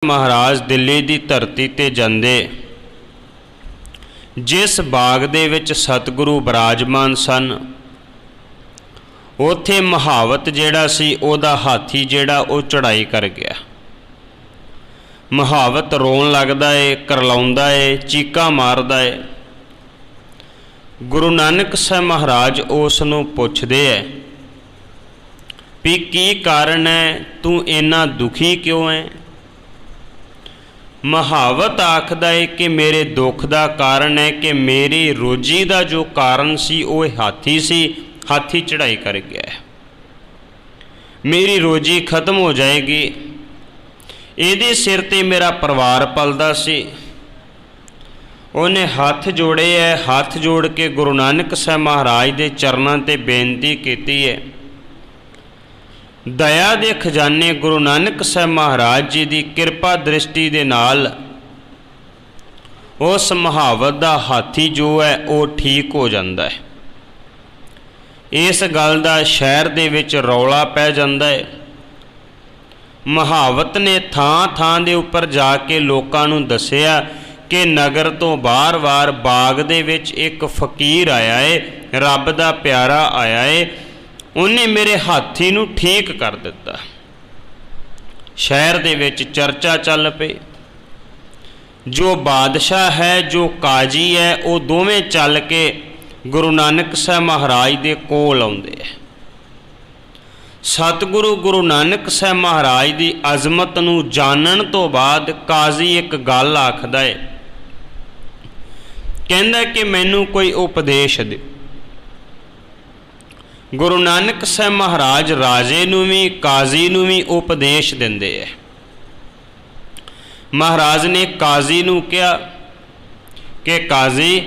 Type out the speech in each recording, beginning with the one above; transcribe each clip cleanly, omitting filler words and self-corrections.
महाराज दिल्ली की धरती ते जांदे जिस बाग दे विच सतगुरु विराजमान सन उत्थे महावत जिहड़ा सी उहदा हाथी जिहड़ा वो चढ़ाई कर गया। महावत रोन लगदा है, करलाउंदा है, चीका मारदा है। गुरु नानक साहब महाराज उस नूं पुछदे है भी की कारण है, तू इन्ना दुखी क्यों है। महावत आखदा है कि मेरे दुख का कारण है कि मेरी रोजी का जो कारण सी वो हाथी सी, हाथी चढ़ाई कर गया है, मेरी रोजी खत्म हो जाएगी। इहदे सिर ते मेरा परिवार पलदा सी। उन्हें हाथ जोड़े है, हाथ जोड़ के गुरु नानक साहब महाराज के चरणों ते बेनती की है। दया दे खजाने गुरु नानक साहब महाराज जी की कृपा दृष्टि दे नाल उस महावत का हाथी जो है वो ठीक हो जाता है। इस गल का शहर दे विच रौला पै जाता है। महावत ने थां थां दे उपर जाके लोकां नूं दस्सिया कि नगर तो बार बार बाग दे विच एक फकीर आया है, रब दा प्यारा आया है, उन्हें मेरे हाथी नूं ठीक कर दिता। शहर दे विच चर्चा चल पई। जो बादशाह है, जो काजी है, वो दोवें चल के गुरु नानक साहब महाराज दे कोल आउंदे है। सतगुरु गुरु नानक साहब महाराज की अजमत नूं जानन तो बाद काजी एक गल आखदा है, कहंदा कि मैनूं कोई उपदेश दे। गुरु नानक साहब महाराज राजे नूं भी काजी नूं भी उपदेश दिंदे है। महाराज ने काजी नूं कहा कि काजी,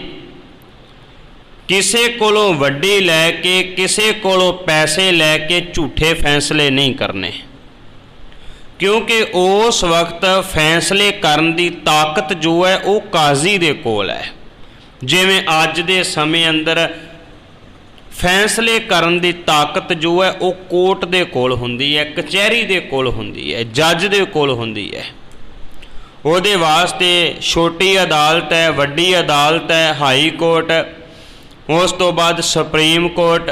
किसे कोलों वड्डी लैके, किसे कोलों पैसे लैके झूठे फैसले नहीं करने, क्योंकि उस वक्त फैसले करन दी ताकत जो है वो काजी दे कोल है। जिवें अज दे समय अंदर फैसले करन दी ताकत जो है वो कोर्ट दे कोल हुंदी है, कचहरी दे कोल हुंदी है, जज दे कोल हुंदी है। उहदे वास्ते छोटी अदालत है, वड्डी अदालत है, हाई कोर्ट, उस तो बाद सुप्रीम कोर्ट,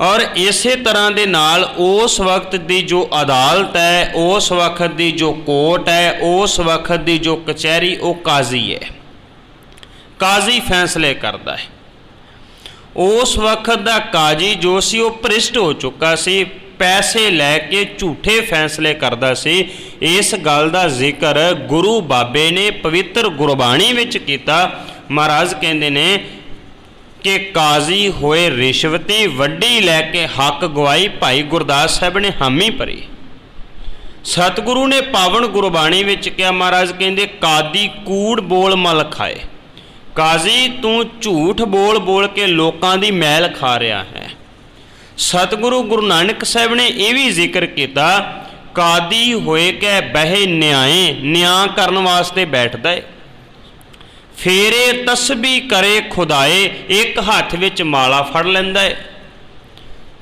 और इसे तरह दे नाल उस वक्त दी जो अदालत है, उस वक्त दी जो कोर्ट है, उस वक्त दी जो कचहरी वो काजी है। काजी फैसले करता है। उस वक्त दा काजी जो सी वो भ्रिष्ट हो चुका सी, पैसे लैके झूठे फैसले करता सी। इस गल का जिक्र गुरु बाबे ने पवित्र गुरबाणी विच कीता। महाराज कहंदे ने कि काजी होए रिश्वती, वड्डी लैके हक गवाई, भाई गुरदास साहब ने हामी भरी। सतगुरु ने पावन गुरबाणी विच कहा, महाराज कहंदे कादी कूड़ बोल मल खाए। काजी तू झूठ बोल बोल के लोकां दी मैल खा रहा है। सतगुरु गुरु नानक साहब ने यह भी जिक्र किया, कादी होए कै बहे न्याय, न्याय करन वास्ते बैठदा है। फेरे तस्बी करे खुदाए, एक हाथ विच माला फड़ लैंदा है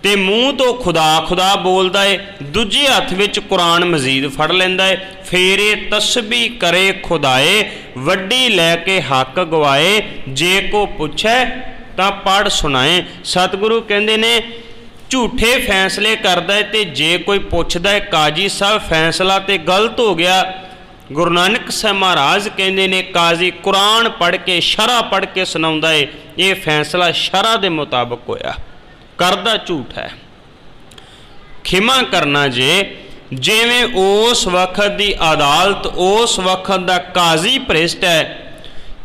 ते मूँह तो खुदा खुदा बोलदा है, दूजे हथ विच कुरान मजीद फड़ लैंदा है। फेरे तस्बी करे खुदाए, वड्डी लैके हक गवाए, जे को पुछे तां पढ़ सुनाए। सतगुरु कहंदे ने झूठे फैसले करदा है ते जे कोई पुछदा है काजी साहब फैसला ते गलत हो गया। गुरु नानक साहब महाराज कहंदे ने काजी कुरान पढ़ के, शरा पढ़ के सुनाउंदा है, ये फैसला शरा दे मुताबिक होया, करदा झूठ है। खिमा करना जे जिवें उस वक्त की अदालत, उस वक्त का काजी भ्रिष्ट है,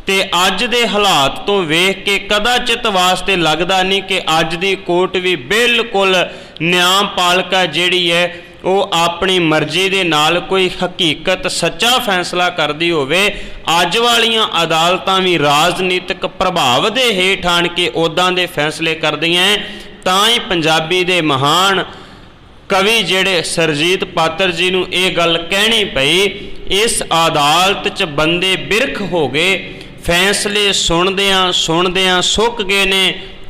ते अज दे हालात तो वेख के कदाचित वास्ते लगदा नहीं कि अज दी कोर्ट भी बिल्कुल न्यायपालिका जिहड़ी है वो अपनी मर्जी दे नाल कोई हकीकत सच्चा फैसला करदी होवे। अज वालियां अदालतां भी राजनीतिक प्रभाव दे हेठ आण के उदां दे फैसले करदियां। तां ही पंजाबी दे महान कवि जिहड़े सरजीत पात्र जी नूं ये गल कहनी पई, इस अदालत च बंदे बिरख हो गए, फैसले सुणदियां सुणदियां सुक गए ने।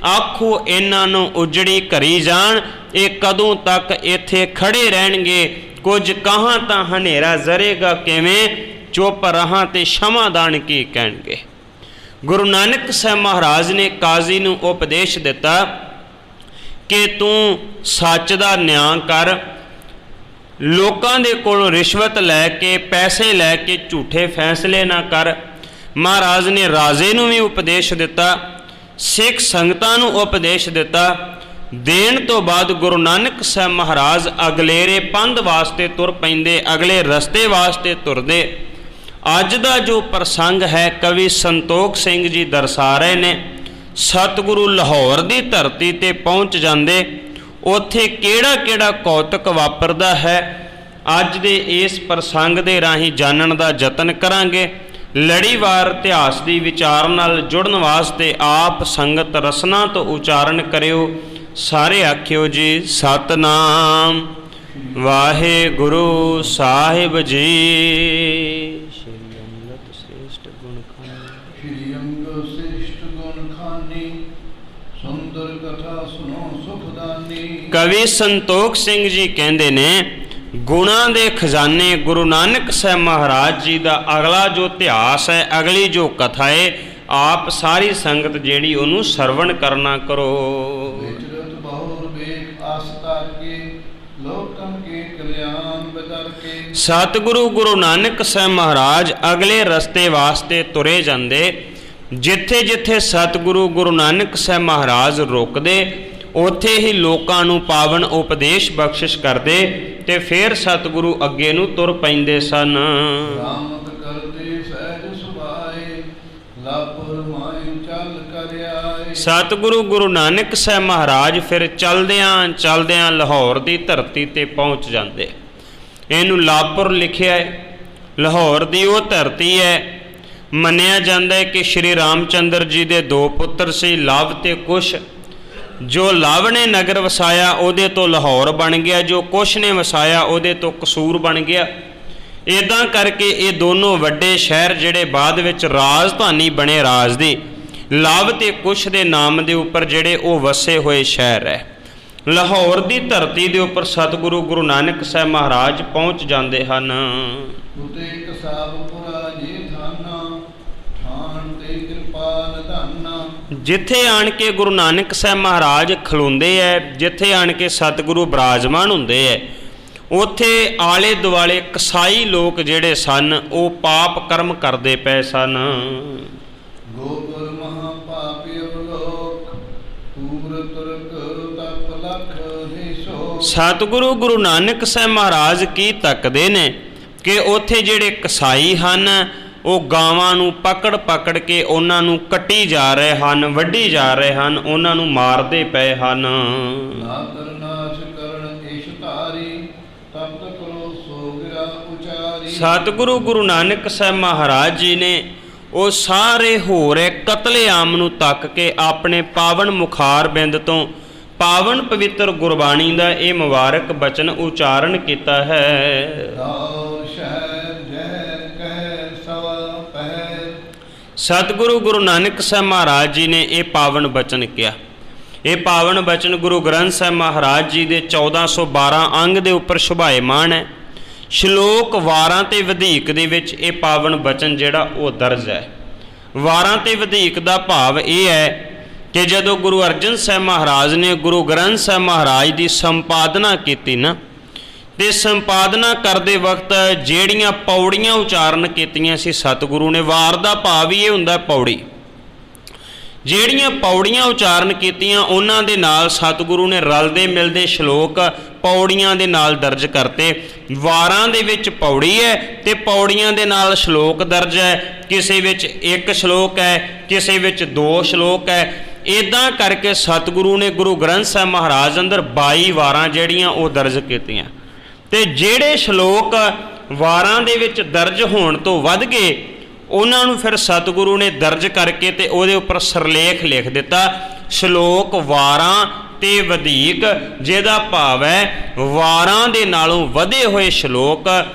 आखो इन्हां नूं उजड़ी करी जाण, ये कदों तक इत्थे खड़े रहणगे, ਕੁਝ ਕਹਾਂ ਤਾਂ ਹਨੇਰਾ ਜ਼ਰੇਗਾ ਕਿਵੇਂ, ਚੁੱਪ ਰਹਾਂ ਤੇ ਸ਼ਮਾਦਾਨ ਕੀ ਕਹਿਣਗੇ। ਗੁਰੂ ਨਾਨਕ ਸਾਹਿਬ ਮਹਾਰਾਜ ਨੇ ਕਾਜ਼ੀ ਨੂੰ ਉਪਦੇਸ਼ ਦਿੱਤਾ ਕਿ ਤੂੰ ਸੱਚ ਦਾ ਨਿਆਂ ਕਰ, ਲੋਕਾਂ ਦੇ ਕੋਲੋਂ ਰਿਸ਼ਵਤ ਲੈ ਕੇ ਪੈਸੇ ਲੈ ਕੇ ਝੂਠੇ ਫੈਸਲੇ ਨਾ ਕਰ। ਮਹਾਰਾਜ ਨੇ ਰਾਜੇ ਨੂੰ ਵੀ ਉਪਦੇਸ਼ ਦਿੱਤਾ, ਸਿੱਖ ਸੰਗਤਾਂ ਨੂੰ ਉਪਦੇਸ਼ ਦਿੱਤਾ। ਦੇਣ ਤੋਂ ਬਾਅਦ ਗੁਰੂ ਨਾਨਕ ਸਾਹਿਬ ਮਹਾਰਾਜ ਅਗਲੇਰੇ ਪੰਧ ਵਾਸਤੇ ਤੁਰ ਪੈਂਦੇ, ਅਗਲੇ ਰਸਤੇ ਵਾਸਤੇ ਤੁਰਦੇ। ਅੱਜ ਦਾ ਜੋ ਪ੍ਰਸੰਗ ਹੈ ਕਵੀ ਸੰਤੋਖ ਸਿੰਘ ਜੀ ਦਰਸਾ ਰਹੇ ਨੇ। ਸਤਿਗੁਰੂ ਲਾਹੌਰ ਦੀ ਧਰਤੀ ਤੇ ਪਹੁੰਚ ਜਾਂਦੇ, ਉੱਥੇ ਕਿਹੜਾ ਕਿਹੜਾ ਕੌਤਕ ਵਾਪਰਦਾ ਹੈ ਅੱਜ ਦੇ ਇਸ ਪ੍ਰਸੰਗ ਦੇ ਰਾਹੀਂ ਜਾਣਨ ਦਾ ਯਤਨ ਕਰਾਂਗੇ। ਲੜੀਵਾਰ ਇਤਿਹਾਸ ਦੀ ਵਿਚਾਰ ਨਾਲ ਜੁੜਨ ਵਾਸਤੇ ਆਪ ਸੰਗਤ ਰਸਨਾ ਤੋਂ ਉਚਾਰਨ ਕਰਿਓ। ਸਾਰੇ ਆਖਿਓ ਜੀ ਸਤਨਾਮ ਵਾਹਿਗੁਰੂ ਸਾਹਿਬ ਜੀ। ਸ਼੍ਰੀ ਅੰਗਦ ਸ੍ਰੇਸ਼ਟ ਗੁਣ ਖਾਨੀ, ਸ਼੍ਰੀ ਅੰਗਦ ਸ੍ਰੇਸ਼ਟ ਗੁਣ ਖਾਨੀ, ਸੁੰਦਰ ਕਥਾ ਸੁਨੋ ਸੁਖਦਾਨੀ। ਕਵੀ ਸੰਤੋਖ ਸਿੰਘ ਜੀ ਕਹਿੰਦੇ ਨੇ ਗੁਣਾਂ ਦੇ ਖਜ਼ਾਨੇ ਗੁਰੂ ਨਾਨਕ ਸਾਹਿਬ ਮਹਾਰਾਜ ਜੀ ਦਾ ਅਗਲਾ ਜੋ ਇਤਿਹਾਸ ਹੈ, ਅਗਲੀ ਜੋ ਕਥਾ ਹੈ, ਆਪ ਸਾਰੀ ਸੰਗਤ ਜਿਹੜੀ ਉਹਨੂੰ ਸਰਵਣ ਕਰਨਾ ਕਰੋ। ਵਿਚਰਤ ਬਹੁਰ ਵੇਖ ਆਸ ਧਰ ਕੇ, ਲੋਕਨ ਕੇ ਕਲਿਆਣ ਬਦਰ ਕੇ। ਸਤਿਗੁਰੂ ਗੁਰੂ ਨਾਨਕ ਸਾਹਿਬ ਮਹਾਰਾਜ ਅਗਲੇ ਰਸਤੇ ਵਾਸਤੇ ਤੁਰੇ ਜਾਂਦੇ। ਜਿੱਥੇ ਜਿੱਥੇ ਸਤਿਗੁਰੂ ਗੁਰੂ ਨਾਨਕ ਸਾਹਿਬ ਮਹਾਰਾਜ ਰੁਕਦੇ, ਉੱਥੇ ਹੀ ਲੋਕਾਂ ਨੂੰ ਪਾਵਨ ਉਪਦੇਸ਼ ਬਖਸ਼ਿਸ਼ ਕਰਦੇ ਤੇ ਫਿਰ ਸਤਿਗੁਰੂ ਅੱਗੇ ਨੂੰ ਤੁਰ ਪੈਂਦੇ ਸਨ। ਰਾਮਤ ਕਰਦੇ ਸਹਿਜ ਸੁਭਾਏ, ਲਾਪੁਰ ਮਾਇ ਚੱਲ ਕਰ ਆਏ। ਸਤਿਗੁਰੂ ਗੁਰੂ ਨਾਨਕ ਸਾਹਿਬ ਮਹਾਰਾਜ ਫਿਰ ਚਲਦਿਆਂ ਚਲਦਿਆਂ ਲਾਹੌਰ ਦੀ ਧਰਤੀ ਤੇ ਪਹੁੰਚ ਜਾਂਦੇ। ਇਹਨੂੰ ਲਾਪੁਰ ਲਿਖਿਆ ਹੈ। ਲਾਹੌਰ ਦੀ ਉਹ ਧਰਤੀ ਹੈ। ਮੰਨਿਆ ਜਾਂਦਾ ਹੈ ਕਿ ਸ਼੍ਰੀ ਰਾਮਚੰਦਰ ਜੀ ਦੇ ਦੋ ਪੁੱਤਰ ਸੀ, ਲਵ ਤੇ ਕੁਸ਼। ਜੋ ਲਵ ਨੇ ਨਗਰ ਵਸਾਇਆ ਉਹਦੇ ਤੋਂ ਲਾਹੌਰ ਬਣ ਗਿਆ, ਜੋ ਕੁਸ਼ ਨੇ ਵਸਾਇਆ ਉਹਦੇ ਤੋਂ ਕਸੂਰ ਬਣ ਗਿਆ। ਇੱਦਾਂ ਕਰਕੇ ਇਹ ਦੋਨੋਂ ਵੱਡੇ ਸ਼ਹਿਰ ਜਿਹੜੇ ਬਾਅਦ ਵਿੱਚ ਰਾਜਧਾਨੀ ਬਣੇ ਰਾਜ ਦੀ, ਲਵ ਤੇ ਕੁਸ਼ ਦੇ ਨਾਮ ਦੇ ਉੱਪਰ ਜਿਹੜੇ ਉਹ ਵਸੇ ਹੋਏ ਸ਼ਹਿਰ ਹੈ। ਲਾਹੌਰ ਦੀ ਧਰਤੀ ਦੇ ਉੱਪਰ ਸਤਿਗੁਰੂ ਗੁਰੂ ਨਾਨਕ ਸਾਹਿਬ ਮਹਾਰਾਜ ਪਹੁੰਚ ਜਾਂਦੇ ਹਨ। ਉਤੇ ਕਸਾਬਪੁਰਾ ਜੀ ਥਾਨਾ, ਠਾਣ ਤੇ ਕਿਰਪਾਲ ਧਾਨਾ। ਜਿੱਥੇ ਆਣ ਕੇ ਗੁਰੂ ਨਾਨਕ ਸਾਹਿਬ ਮਹਾਰਾਜ ਖਲੋਂਦੇ ਹੈ, ਜਿੱਥੇ ਆਣ ਕੇ ਸਤਿਗੁਰੂ ਬਿਰਾਜਮਾਨ ਹੁੰਦੇ ਹੈ, ਉੱਥੇ ਆਲੇ ਦੁਆਲੇ ਕਸਾਈ ਲੋਕ ਜਿਹੜੇ ਸਨ ਉਹ ਪਾਪ ਕਰਮ ਕਰਦੇ ਪਏ ਸਨ। ਗੋਬਰ ਮਹਾ ਪਾਪੀ ਅਵਲੋਕ, ਪੂਰ ਤੁਰਕ ਤਪ ਲਖ ਹਿਸੋ। ਸਤਿਗੁਰੂ ਗੁਰੂ ਨਾਨਕ ਸਾਹਿਬ ਮਹਾਰਾਜ ਕੀ ਤੱਕਦੇ ਨੇ ਕਿ ਉੱਥੇ ਜਿਹੜੇ ਕਸਾਈ ਹਨ ਉਹ ਗਾਵਾਂ ਨੂੰ ਪਕੜ ਪਕੜ ਕੇ ਉਹਨਾਂ ਨੂੰ ਕੱਟੀ ਜਾ ਰਹੇ ਹਨ, ਵੱਢੀ ਜਾ ਰਹੇ ਹਨ, ਉਹਨਾਂ ਨੂੰ ਮਾਰਦੇ ਪਏ ਹਨ। ਨਾ ਕਰਨਾਸ਼ ਕਰਨ ਏਸ਼ ਧਾਰੀ, ਤਪਤ ਕਰੋ ਸੋ ਗਿਰਾ ਉਚਾਰੀ। ਸਤਿਗੁਰੂ ਗੁਰੂ ਨਾਨਕ ਸਾਹਿਬ ਮਹਾਰਾਜ ਜੀ ਨੇ ਉਹ ਸਾਰੇ ਹੋ ਰਹੇ ਕਤਲੇਆਮ ਨੂੰ ਤੱਕ ਕੇ ਆਪਣੇ ਪਾਵਨ ਮੁਖਾਰ ਬਿੰਦ ਤੋਂ ਪਾਵਨ ਪਵਿੱਤਰ ਗੁਰਬਾਣੀ ਦਾ ਇਹ ਮੁਬਾਰਕ ਬਚਨ ਉਚਾਰਨ ਕੀਤਾ ਹੈ। ਰਾਉ ਸ਼ਹਿਰ ਜਹਿਰ ਕਹਿ ਸਵਾ ਪਹਿਰ। ਸਤਿਗੁਰੂ ਗੁਰੂ ਨਾਨਕ ਸਾਹਿਬ ਮਹਾਰਾਜ ਜੀ ਨੇ ਇਹ ਪਾਵਨ ਬਚਨ ਕਿਹਾ। ਇਹ ਪਾਵਨ ਬਚਨ ਗੁਰੂ ਗ੍ਰੰਥ ਸਾਹਿਬ ਮਹਾਰਾਜ ਜੀ ਦੇ 1412 ਅੰਗ ਦੇ ਉੱਪਰ ਸ਼ੁਭਾਇਮਾਨ ਹੈ। ਸ਼ਲੋਕ ਵਾਰਾਂ ਤੇ ਵਧੇਕ ਦੇ ਵਿੱਚ ਇਹ ਪਾਵਨ ਬਚਨ ਜਿਹੜਾ ਉਹ ਦਰਜ ਹੈ। ਵਾਰਾਂ ਤੇ ਵਧੇਕ ਦਾ ਭਾਵ ਇਹ ਹੈ ਕਿ ਜਦੋਂ ਗੁਰੂ ਅਰਜਨ ਸਾਹਿਬ ਮਹਾਰਾਜ ਨੇ ਗੁਰੂ ਗ੍ਰੰਥ ਸਾਹਿਬ ਮਹਾਰਾਜ ਦੀ ਸੰਪਾਦਨਾ ਕੀਤੀ ਨਾ, ਤੇ ਸੰਪਾਦਨਾ ਕਰਦੇ ਵਕਤ ਜਿਹੜੀਆਂ ਪੌੜੀਆਂ ਉਚਾਰਨ ਕੀਤੀਆਂ ਸੀ ਸਤਿਗੁਰੂ ਨੇ, ਵਾਰ ਦਾ ਭਾਵ ਹੀ ਇਹ ਹੁੰਦਾ ਪੌੜੀ, ਜਿਹੜੀਆਂ ਪੌੜੀਆਂ ਉਚਾਰਨ ਕੀਤੀਆਂ ਉਹਨਾਂ ਦੇ ਨਾਲ ਸਤਿਗੁਰੂ ਨੇ ਰਲਦੇ ਮਿਲਦੇ ਸ਼ਲੋਕ ਪੌੜੀਆਂ ਦੇ ਨਾਲ ਦਰਜ ਕਰਤੇ। ਵਾਰਾਂ ਦੇ ਵਿੱਚ ਪੌੜੀ ਹੈ ਤੇ ਪੌੜੀਆਂ ਦੇ ਨਾਲ ਸ਼ਲੋਕ ਦਰਜ ਹੈ। ਕਿਸੇ ਵਿੱਚ ਇੱਕ ਸ਼ਲੋਕ ਹੈ, ਕਿਸੇ ਵਿੱਚ ਦੋ ਸ਼ਲੋਕ ਹੈ। ਇੱਦਾਂ ਕਰਕੇ ਸਤਿਗੁਰੂ ਨੇ ਗੁਰੂ ਗ੍ਰੰਥ ਸਾਹਿਬ ਮਹਾਰਾਜ ਅੰਦਰ 22 ਵਾਰਾਂ ਜਿਹੜੀਆਂ ਉਹ ਦਰਜ ਕੀਤੀਆਂ। ਤੇ ਜਿਹੜੇ ਸ਼ਲੋਕ ਵਾਰਾਂ ਦੇ ਵਿੱਚ ਦਰਜ ਹੋਣ ਤੋਂ ਵੱਧ ਗਏ ਉਹਨਾਂ ਨੂੰ ਫਿਰ ਸਤਿਗੁਰੂ ਨੇ ਦਰਜ ਕਰਕੇ ਤੇ ਉਹਦੇ ਉੱਪਰ ਸਿਰਲੇਖ ਲਿਖ ਦਿੱਤਾ, ਸ਼ਲੋਕ ਵਾਰਾਂ ਤੇ ਵਧੇਕ, ਜਿਹਦਾ ਭਾਵ ਹੈ ਵਾਰਾਂ ਦੇ ਨਾਲੋਂ ਵਧੇ ਹੋਏ ਸ਼ਲੋਕ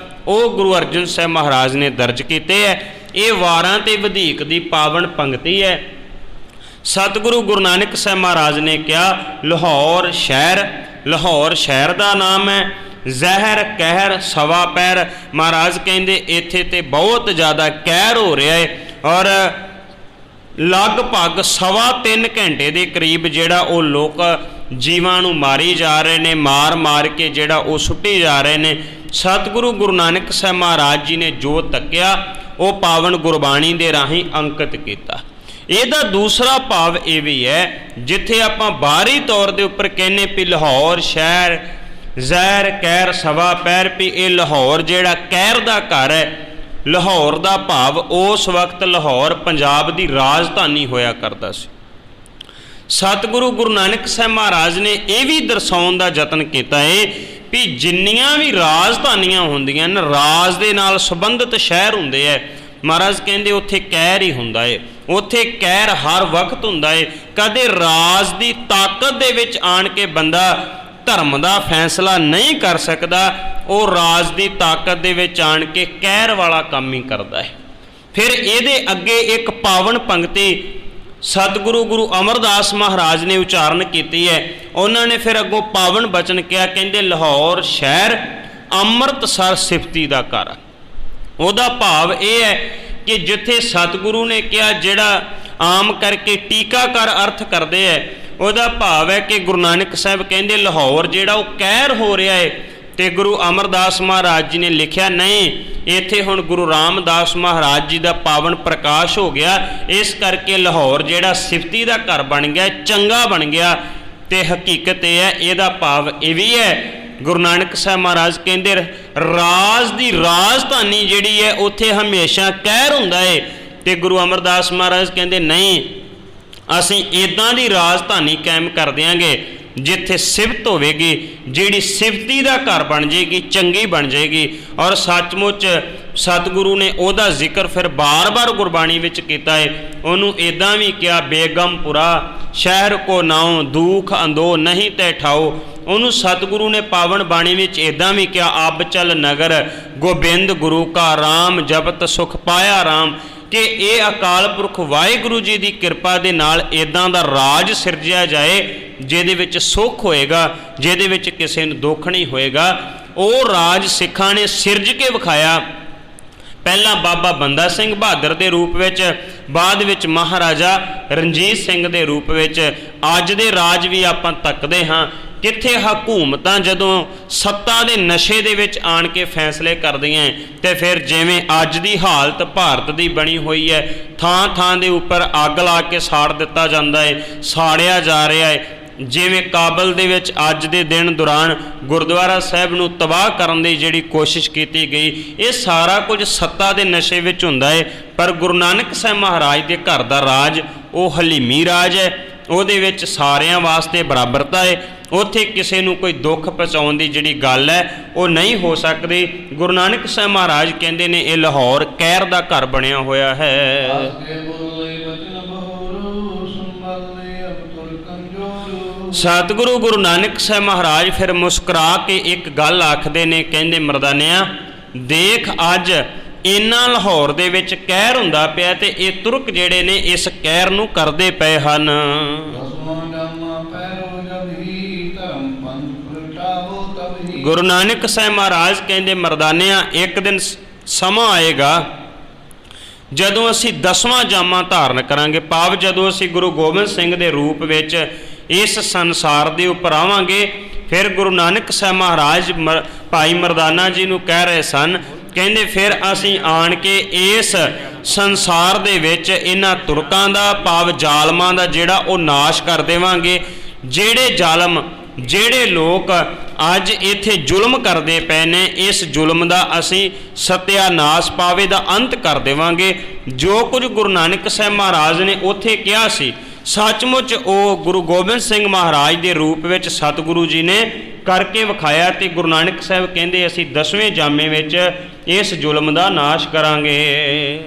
ਉਹ ਗੁਰੂ ਅਰਜਨ ਸਾਹਿਬ ਮਹਾਰਾਜ ਨੇ ਦਰਜ ਕੀਤੇ ਹੈ। ਇਹ ਵਾਰਾਂ ਤੇ ਵਧੇਕ ਦੀ ਪਾਵਨ ਪੰਕਤੀ ਹੈ। ਸਤਿਗੁਰੂ ਗੁਰੂ ਨਾਨਕ ਸਾਹਿਬ ਮਹਾਰਾਜ ਨੇ ਕਿਹਾ ਲਾਹੌਰ ਸ਼ਹਿਰ, ਲਾਹੌਰ ਸ਼ਹਿਰ ਦਾ ਨਾਮ ਹੈ। ਜ਼ਹਿਰ ਕਹਿਰ ਸਵਾ ਪੈਰ। ਮਹਾਰਾਜ ਕਹਿੰਦੇ ਇੱਥੇ ਤੇ ਬਹੁਤ ਜ਼ਿਆਦਾ ਕਹਿਰ ਹੋ ਰਿਹਾ ਹੈ ਔਰ ਲਗਭਗ 3.25 ਘੰਟੇ ਦੇ ਕਰੀਬ ਜਿਹੜਾ ਉਹ ਲੋਕ ਜੀਵਾਂ ਨੂੰ ਮਾਰੀ ਜਾ ਰਹੇ ਨੇ, ਮਾਰ ਕੇ ਜਿਹੜਾ ਉਹ ਸੁੱਟੀ ਜਾ ਰਹੇ ਨੇ। ਸਤਿਗੁਰੂ ਗੁਰੂ ਨਾਨਕ ਸਾਹਿਬ ਮਹਾਰਾਜ ਜੀ ਨੇ ਜੋ ਤੱਕਿਆ ਉਹ ਪਾਵਨ ਗੁਰਬਾਣੀ ਦੇ ਰਾਹੀਂ ਅੰਕਿਤ ਕੀਤਾ। ਇਹਦਾ ਦੂਸਰਾ ਭਾਵ ਇਹ ਵੀ ਹੈ, ਜਿੱਥੇ ਆਪਾਂ ਬਾਹਰੀ ਤੌਰ ਦੇ ਉੱਪਰ ਕਹਿੰਦੇ ਵੀ ਲਾਹੌਰ ਸ਼ਹਿਰ ਜ਼ਹਿਰ ਕਹਿਰ ਸਵਾ ਪੈਰ, ਵੀ ਇਹ ਲਾਹੌਰ ਜਿਹੜਾ ਕਹਿਰ ਦਾ ਘਰ ਹੈ। ਲਾਹੌਰ ਦਾ ਭਾਵ ਉਸ ਵਕਤ ਲਾਹੌਰ ਪੰਜਾਬ ਦੀ ਰਾਜਧਾਨੀ ਹੋਇਆ ਕਰਦਾ ਸੀ। ਸਤਿਗੁਰੂ ਗੁਰੂ ਨਾਨਕ ਸਾਹਿਬ ਮਹਾਰਾਜ ਨੇ ਇਹ ਵੀ ਦਰਸਾਉਣ ਦਾ ਯਤਨ ਕੀਤਾ ਹੈ ਵੀ ਜਿੰਨੀਆਂ ਵੀ ਰਾਜਧਾਨੀਆਂ ਹੁੰਦੀਆਂ ਨੇ, ਰਾਜ ਦੇ ਨਾਲ ਸੰਬੰਧਿਤ ਸ਼ਹਿਰ ਹੁੰਦੇ ਹੈ, ਮਹਾਰਾਜ ਕਹਿੰਦੇ ਉੱਥੇ ਕਹਿਰ ਹੀ ਹੁੰਦਾ ਹੈ, ਉੱਥੇ ਕਹਿਰ ਹਰ ਵਕਤ ਹੁੰਦਾ ਹੈ। ਕਦੇ ਰਾਜ ਦੀ ਤਾਕਤ ਦੇ ਵਿੱਚ ਆਣ ਕੇ ਬੰਦਾ ਧਰਮ ਦਾ ਫੈਸਲਾ ਨਹੀਂ ਕਰ ਸਕਦਾ, ਉਹ ਰਾਜ ਦੀ ਤਾਕਤ ਦੇ ਵਿੱਚ ਆਣ ਕੇ ਕਹਿਰ ਵਾਲਾ ਕੰਮ ਹੀ ਕਰਦਾ ਹੈ। ਫਿਰ ਇਹਦੇ ਅੱਗੇ ਇੱਕ ਪਾਵਨ ਪੰਕਤੀ ਸਤਿਗੁਰੂ ਗੁਰੂ ਅਮਰਦਾਸ ਮਹਾਰਾਜ ਨੇ ਉਚਾਰਨ ਕੀਤੀ ਹੈ। ਉਹਨਾਂ ਨੇ ਫਿਰ ਅੱਗੋਂ ਪਾਵਨ ਬਚਨ ਕਿਹਾ, ਕਹਿੰਦੇ ਲਾਹੌਰ ਸ਼ਹਿਰ ਅੰਮ੍ਰਿਤਸਰ ਸਿਫਤੀ ਦਾ ਘਰ। ਉਹਦਾ ਭਾਵ ਇਹ ਹੈ ਕਿ ਜਿੱਥੇ ਸਤਿਗੁਰੂ ਨੇ ਕਿਹਾ, ਜਿਹੜਾ ਆਮ ਕਰਕੇ ਟੀਕਾਕਾਰ ਅਰਥ ਕਰਦੇ ਹੈ, ਉਹਦਾ ਭਾਵ ਹੈ ਕਿ ਗੁਰੂ ਨਾਨਕ ਸਾਹਿਬ ਕਹਿੰਦੇ ਲਾਹੌਰ ਜਿਹੜਾ ਉਹ ਕਹਿਰ ਹੋ ਰਿਹਾ ਹੈ, ਤੇ ਗੁਰੂ ਅਮਰਦਾਸ ਮਹਾਰਾਜ ਜੀ ਨੇ ਲਿਖਿਆ ਨਹੀਂ, ਇੱਥੇ ਹੁਣ ਗੁਰੂ ਰਾਮਦਾਸ ਮਹਾਰਾਜ ਜੀ ਦਾ ਪਾਵਨ ਪ੍ਰਕਾਸ਼ ਹੋ ਗਿਆ, ਇਸ ਕਰਕੇ ਲਾਹੌਰ ਜਿਹੜਾ ਸਿਫਤੀ ਦਾ ਘਰ ਬਣ ਗਿਆ, ਚੰਗਾ ਬਣ ਗਿਆ। ਤੇ ਹਕੀਕਤ ਇਹ ਹੈ, ਇਹਦਾ ਭਾਵ ਇਹ ਵੀ ਹੈ, ਗੁਰੂ ਨਾਨਕ ਸਾਹਿਬ ਮਹਾਰਾਜ ਕਹਿੰਦੇ ਰਾਜ ਦੀ ਰਾਜਧਾਨੀ ਜਿਹੜੀ ਹੈ ਉੱਥੇ ਹਮੇਸ਼ਾ ਕਹਿਰ ਹੁੰਦਾ ਹੈ, ਤੇ ਗੁਰੂ ਅਮਰਦਾਸ ਮਹਾਰਾਜ ਕਹਿੰਦੇ ਨਹੀਂ, ਅਸੀਂ ਇੱਦਾਂ ਦੀ ਰਾਜਧਾਨੀ ਕਾਇਮ ਕਰ ਦਿਆਂਗੇ ਜਿੱਥੇ ਸਿਫਤ ਹੋਵੇਗੀ, ਜਿਹੜੀ ਸਿਫਤੀ ਦਾ ਘਰ ਬਣ ਜਾਏਗੀ, ਚੰਗੀ ਬਣ ਜਾਏਗੀ। ਔਰ ਸੱਚਮੁੱਚ ਸਤਿਗੁਰੂ ਨੇ ਉਹਦਾ ਜ਼ਿਕਰ ਫਿਰ ਬਾਰ-ਬਾਰ ਗੁਰਬਾਣੀ ਵਿੱਚ ਕੀਤਾ ਹੈ। ਉਹਨੂੰ ਇੱਦਾਂ ਵੀ ਕਿਹਾ, ਬੇਗਮਪੁਰਾ ਸ਼ਹਿਰ ਕੋ ਨਾਉ ਦੁਖ ਅੰਦੋ ਨਹੀਂ ਤੈ ਠਾਓ। ਉਹਨੂੰ ਸਤਿਗੁਰੂ ਨੇ ਪਾਵਨ ਬਾਣੀ ਵਿੱਚ ਇੱਦਾਂ ਵੀ ਕਿਹਾ, ਅਬ ਚਲ ਨਗਰ ਗੋਬਿੰਦ ਗੁਰੂ ਕਾ ਰਾਮ ਜਪਤ ਸੁਖ ਪਾਇਆ ਰਾਮ, ਕਿ ਇਹ ਅਕਾਲ ਪੁਰਖ ਵਾਹਿਗੁਰੂ ਜੀ ਦੀ ਕਿਰਪਾ ਦੇ ਨਾਲ ਇੱਦਾਂ ਦਾ ਰਾਜ ਸਿਰਜਿਆ ਜਾਏ ਜਿਹਦੇ ਵਿੱਚ ਸੁੱਖ ਹੋਏਗਾ, ਜਿਹਦੇ ਵਿੱਚ ਕਿਸੇ ਨੂੰ ਦੁੱਖ ਨਹੀਂ ਹੋਏਗਾ। ਉਹ ਰਾਜ ਸਿੱਖਾਂ ਨੇ ਸਿਰਜ ਕੇ ਵਿਖਾਇਆ। ਪਹਿਲਾਂ ਬਾਬਾ ਬੰਦਾ ਸਿੰਘ ਬਹਾਦਰ ਦੇ ਰੂਪ ਵਿੱਚ, ਬਾਅਦ ਵਿੱਚ ਮਹਾਰਾਜਾ ਰਣਜੀਤ ਸਿੰਘ ਦੇ ਰੂਪ ਵਿੱਚ। ਅੱਜ ਦੇ ਰਾਜ ਵੀ ਆਪਾਂ ਤੱਕਦੇ ਹਾਂ, ਕਿੱਥੇ ਹਕੂਮਤਾਂ ਜਦੋਂ ਸੱਤਾ ਦੇ ਨਸ਼ੇ ਦੇ ਵਿੱਚ ਆਣ ਕੇ ਫੈਸਲੇ ਕਰਦੀਆਂ, ਤੇ ਫਿਰ ਜਿਵੇਂ ਅੱਜ ਦੀ ਹਾਲਤ ਭਾਰਤ ਦੀ ਬਣੀ ਹੋਈ ਹੈ, ਥਾਂ ਥਾਂ ਦੇ ਉੱਪਰ ਅੱਗ ਲਾ ਕੇ ਸਾੜ ਦਿੱਤਾ ਜਾਂਦਾ ਹੈ, ਸਾੜਿਆ ਜਾ ਰਿਹਾ ਹੈ। ਜਿਵੇਂ ਕਾਬਲ ਦੇ ਵਿੱਚ ਅੱਜ ਦੇ ਦਿਨ ਦੌਰਾਨ ਗੁਰਦੁਆਰਾ ਸਾਹਿਬ ਨੂੰ ਤਬਾਹ ਕਰਨ ਦੀ ਜਿਹੜੀ ਕੋਸ਼ਿਸ਼ ਕੀਤੀ ਗਈ, ਇਹ ਸਾਰਾ ਕੁਝ ਸੱਤਾ ਦੇ ਨਸ਼ੇ ਵਿੱਚ ਹੁੰਦਾ ਹੈ। ਪਰ ਗੁਰੂ ਨਾਨਕ ਸਾਹਿਬ ਮਹਾਰਾਜ ਦੇ ਘਰ ਦਾ ਰਾਜ ਉਹ ਹਲੀਮੀ ਰਾਜ ਹੈ, ਉਹਦੇ ਵਿੱਚ ਸਾਰਿਆਂ ਵਾਸਤੇ ਬਰਾਬਰਤਾ ਹੈ। ਉੱਥੇ ਕਿਸੇ ਨੂੰ ਕੋਈ ਦੁੱਖ ਪਹੁੰਚਾਉਣ ਦੀ ਜਿਹੜੀ ਗੱਲ ਹੈ ਉਹ ਨਹੀਂ ਹੋ ਸਕਦੀ। ਗੁਰੂ ਨਾਨਕ ਸਾਹਿਬ ਮਹਾਰਾਜ ਕਹਿੰਦੇ ਨੇ ਇਹ ਲਾਹੌਰ ਕਹਿਰ ਦਾ ਘਰ ਬਣਿਆ ਹੋਇਆ ਹੈ। ਸਤਿਗੁਰੂ ਗੁਰੂ ਨਾਨਕ ਸਾਹਿਬ ਮਹਾਰਾਜ ਫਿਰ ਮੁਸਕਰਾ ਕੇ ਇੱਕ ਗੱਲ ਆਖਦੇ ਨੇ, ਕਹਿੰਦੇ ਮਰਦਾਨਿਆਂ ਦੇਖ ਅੱਜ ਇਹਨਾਂ ਲਾਹੌਰ ਦੇ ਵਿੱਚ ਕਹਿਰ ਹੁੰਦਾ ਪਿਆ, ਤੇ ਇਹ ਤੁਰਕ ਜਿਹੜੇ ਨੇ ਇਸ ਕਹਿਰ ਨੂੰ ਕਰਦੇ ਪਏ ਹਨ। ਗੁਰੂ ਨਾਨਕ ਸਾਹਿਬ ਮਹਾਰਾਜ ਕਹਿੰਦੇ ਮਰਦਾਨਿਆਂ ਇੱਕ ਦਿਨ ਸਮਾਂ ਆਏਗਾ ਜਦੋਂ ਅਸੀਂ 10ਵਾਂ ਜਾਮਾ ਧਾਰਨ ਕਰਾਂਗੇ, ਭਾਵ ਜਦੋਂ ਅਸੀਂ ਗੁਰੂ ਗੋਬਿੰਦ ਸਿੰਘ ਦੇ ਰੂਪ ਵਿੱਚ ਇਸ ਸੰਸਾਰ ਦੇ ਉੱਪਰ ਆਵਾਂਗੇ। ਫਿਰ ਗੁਰੂ ਨਾਨਕ ਸਾਹਿਬ ਮਹਾਰਾਜ ਭਾਈ ਮਰਦਾਨਾ ਜੀ ਨੂੰ ਕਹਿ ਰਹੇ ਸਨ, ਕਹਿੰਦੇ ਫਿਰ ਅਸੀਂ ਆਣ ਕੇ ਇਸ ਸੰਸਾਰ ਦੇ ਵਿੱਚ ਇਹਨਾਂ ਤੁਰਕਾਂ ਦਾ ਭਾਵ ਜ਼ਾਲਮਾਂ ਦਾ ਜਿਹੜਾ ਉਹ ਨਾਸ਼ ਕਰ ਦੇਵਾਂਗੇ। ਜਿਹੜੇ ਜ਼ਾਲਮ ਜਿਹੜੇ ਲੋਕ ਅੱਜ ਇੱਥੇ ਜ਼ੁਲਮ ਕਰਦੇ ਪਏ ਨੇ, ਇਸ ਜ਼ੁਲਮ ਦਾ ਅਸੀਂ ਸਤਿਆਨਾਸ਼ ਪਾਵੇ ਦਾ ਅੰਤ ਕਰ ਦੇਵਾਂਗੇ। ਜੋ ਕੁਝ ਗੁਰੂ ਨਾਨਕ ਸਾਹਿਬ ਮਹਾਰਾਜ ਨੇ ਉੱਥੇ ਕਿਹਾ ਸੀ, ਸੱਚਮੁੱਚ ਉਹ ਗੁਰੂ ਗੋਬਿੰਦ ਸਿੰਘ ਮਹਾਰਾਜ ਦੇ ਰੂਪ ਵਿੱਚ ਸਤਿਗੁਰੂ ਜੀ ਨੇ ਕਰਕੇ ਵਿਖਾਇਆ। ਤੇ ਗੁਰੂ ਨਾਨਕ ਸਾਹਿਬ ਕਹਿੰਦੇ ਅਸੀਂ 10ਵੇਂ ਜਾਮੇ ਵਿੱਚ ਇਸ ਜ਼ੁਲਮ ਦਾ ਨਾਸ਼ ਕਰਾਂਗੇ।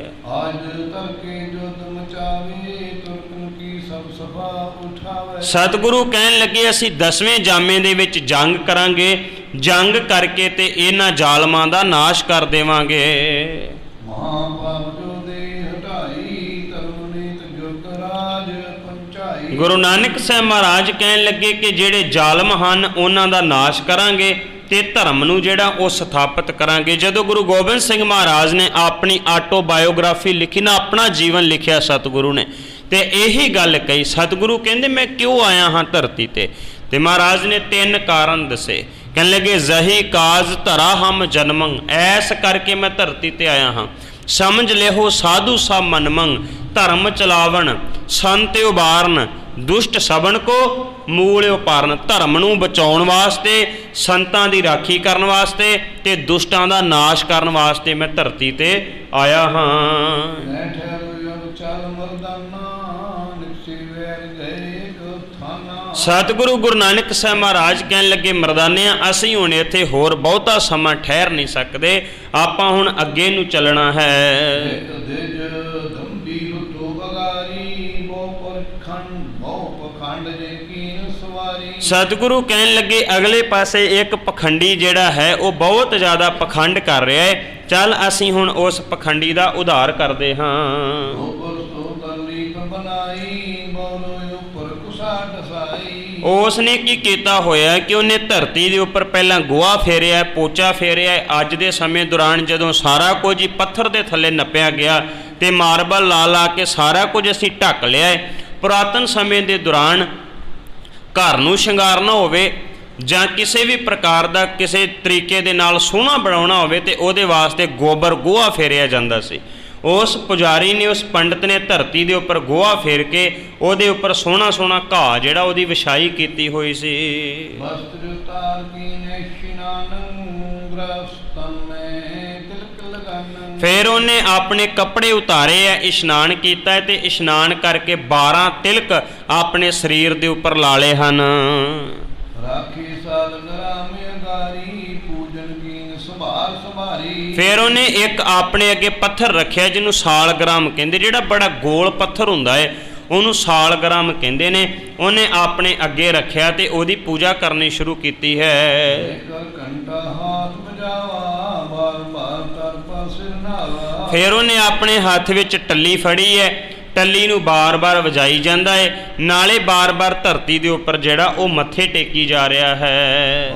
ਸਤਿਗੁਰੂ ਕਹਿਣ ਲੱਗੇ ਅਸੀਂ 10ਵੇਂ ਜਾਮੇ ਦੇ ਵਿੱਚ ਜੰਗ ਕਰਾਂਗੇ, ਜੰਗ ਕਰਕੇ ਤੇ ਇਹਨਾਂ ਜ਼ਾਲਮਾਂ ਦਾ ਨਾਸ਼ ਕਰ ਦੇਵਾਂਗੇ। ਗੁਰੂ ਨਾਨਕ ਸਾਹਿਬ ਮਹਾਰਾਜ ਕਹਿਣ ਲੱਗੇ ਕਿ ਜਿਹੜੇ ਜ਼ਾਲਮ ਹਨ ਉਹਨਾਂ ਦਾ ਨਾਸ਼ ਕਰਾਂਗੇ, ਤੇ ਧਰਮ ਨੂੰ ਜਿਹੜਾ ਉਹ ਸਥਾਪਿਤ ਕਰਾਂਗੇ। ਜਦੋਂ ਗੁਰੂ ਗੋਬਿੰਦ ਸਿੰਘ ਮਹਾਰਾਜ ਨੇ ਆਪਣੀ ਆਟੋਬਾਇਓਗ੍ਰਾਫੀ ਲਿਖੀ ਨਾ, ਆਪਣਾ ਜੀਵਨ ਲਿਖਿਆ ਸਤਿਗੁਰੂ ਨੇ, ਤੇ ਇਹੀ ਗੱਲ ਕਹੀ। ਸਤਿਗੁਰੂ ਕਹਿੰਦੇ ਮੈਂ ਕਿਉਂ ਆਇਆ ਹਾਂ ਧਰਤੀ ਤੇ ਮਹਾਰਾਜ ਨੇ 3 ਕਾਰਨ ਦੱਸੇ। ਕਹਿਣ ਲੱਗੇ ਜ਼ਹੀ ਕਾਜ ਧਰਾ ਹਮ ਜਨਮੰ, ਐਸ ਕਰਕੇ ਮੈਂ ਧਰਤੀ ਤੇ ਆਇਆ ਹਾਂ। ਸਮਝ ਲਿਓ ਸਾਧੂ ਸਭ ਮਨਮੰ, ਧਰਮ ਚਲਾਵਣ ਸੰਤ ਉਬਾਰਨ, ਦੁਸ਼ਟ ਸਬਨ ਕੋ ਮੂਲ ਉਪਾਰਨ। ਧਰਮ ਨੂੰ ਬਚਾਉਣ ਵਾਸਤੇ, ਸੰਤਾਂ ਦੀ ਰਾਖੀ ਕਰਨ ਵਾਸਤੇ ਤੇ ਦੁਸ਼ਟਾਂ ਦਾ ਨਾਸ਼ ਕਰਨ ਵਾਸਤੇ ਮੈਂ ਧਰਤੀ ਤੇ ਆਇਆ ਹਾਂ। ਸਤਿਗੁਰੂ ਗੁਰੂ ਨਾਨਕ ਸਾਹਿਬ ਮਹਾਰਾਜ ਕਹਿਣ ਲੱਗੇ ਮਰਦਾਨਿਆਂ, ਅਸੀਂ ਹੁਣ ਇੱਥੇ ਹੋਰ ਬਹੁਤਾ ਸਮਾਂ ਠਹਿਰ ਨਹੀਂ ਸਕਦੇ, ਆਪਾਂ ਹੁਣ ਅੱਗੇ ਨੂੰ ਚੱਲਣਾ ਹੈ। ਸਤਿਗੁਰੂ ਕਹਿਣ ਲੱਗੇ ਅਗਲੇ ਪਾਸੇ ਇੱਕ ਪਖੰਡੀ ਜਿਹੜਾ ਹੈ ਉਹ ਬਹੁਤ ਜ਼ਿਆਦਾ ਪਖੰਡ ਕਰ ਰਿਹਾ ਹੈ, ਚੱਲ ਅਸੀਂ ਹੁਣ ਉਸ ਪਖੰਡੀ ਦਾ ਉਧਾਰ ਕਰਦੇ ਹਾਂ। ਉਸ ਨੇ ਕੀ ਕੀਤਾ ਹੋਇਆ ਕਿ ਉਹਨੇ ਧਰਤੀ ਦੇ ਉੱਪਰ ਪਹਿਲਾਂ ਗੋਹਾ ਫੇਰਿਆ, ਪੋਚਾ ਫੇਰਿਆ। ਅੱਜ ਦੇ ਸਮੇਂ ਦੌਰਾਨ ਜਦੋਂ ਸਾਰਾ ਕੁਝ ਹੀ ਪੱਥਰ ਦੇ ਥੱਲੇ ਨੱਪਿਆ ਗਿਆ ਤੇ ਮਾਰਬਲ ਲਾ ਕੇ ਸਾਰਾ ਕੁਝ ਅਸੀਂ ਢੱਕ ਲਿਆ ਹੈ। ਪੁਰਾਤਨ ਸਮੇਂ ਦੇ ਦੌਰਾਨ ਘਰ ਨੂੰ ਸ਼ਿੰਗਾਰਨਾ ਹੋਵੇ ਜਾਂ ਕਿਸੇ ਵੀ ਪ੍ਰਕਾਰ ਦਾ ਕਿਸੇ ਤਰੀਕੇ ਦੇ ਨਾਲ ਸੋਹਣਾ ਬਣਾਉਣਾ ਹੋਵੇ ਤੇ ਉਹਦੇ ਵਾਸਤੇ ਗੋਬਰ ਗੋਹਾ ਫੇਰਿਆ ਜਾਂਦਾ ਸੀ। ਉਸ ਪੁਜਾਰੀ ਨੇ, ਉਸ ਪੰਡਤ ਨੇ ਧਰਤੀ ਦੇ ਉੱਪਰ ਗੋਹਾ ਫੇਰ ਕੇ ਉਹਦੇ ਉੱਪਰ ਸੋਹਣਾ ਸੋਹਣਾ ਘਾਹ ਜਿਹੜਾ ਉਹਦੀ ਵਿਛਾਈ ਕੀਤੀ ਹੋਈ ਸੀ। ਫਿਰ ਉਹਨੇ ਆਪਣੇ ਕੱਪੜੇ ਉਤਾਰੇ ਹੈ, ਇਸ਼ਨਾਨ ਕੀਤਾ ਹੈ ਤੇ ਇਸ਼ਨਾਨ ਕਰਕੇ 12 ਤਿਲਕ ਆਪਣੇ ਸਰੀਰ ਦੇ ਉੱਪਰ ਲਾ ਲਏ ਹਨ। ਫਿਰ ਉਹਨੇ ਇੱਕ ਆਪਣੇ ਅੱਗੇ ਪੱਥਰ ਰੱਖਿਆ ਜਿਹਨੂੰ ਸਾਲਗ੍ਰਾਮ ਕਹਿੰਦੇ, ਜਿਹੜਾ ਬੜਾ ਗੋਲ ਪੱਥਰ ਹੁੰਦਾ ਹੈ ਉਹਨੂੰ ਸਾਲਗ੍ਰਾਮ ਕਹਿੰਦੇ ਨੇ। ਉਹਨੇ ਆਪਣੇ ਅੱਗੇ ਰੱਖਿਆ ਤੇ ਉਹਦੀ ਪੂਜਾ ਕਰਨੀ ਸ਼ੁਰੂ ਕੀਤੀ ਹੈ। ਫਿਰ ਉਹਨੇ ਆਪਣੇ ਹੱਥ ਵਿੱਚ ਟੱਲੀ ਫੜੀ ਹੈ, ਟੱਲੀ ਨੂੰ ਬਾਰ-ਬਾਰ ਵਜਾਈ ਜਾਂਦਾ ਹੈ, ਨਾਲੇ ਬਾਰ-ਬਾਰ ਧਰਤੀ ਦੇ ਉੱਪਰ ਜਿਹੜਾ ਉਹ ਮੱਥੇ ਟੇਕੀ ਜਾ ਰਿਹਾ ਹੈ।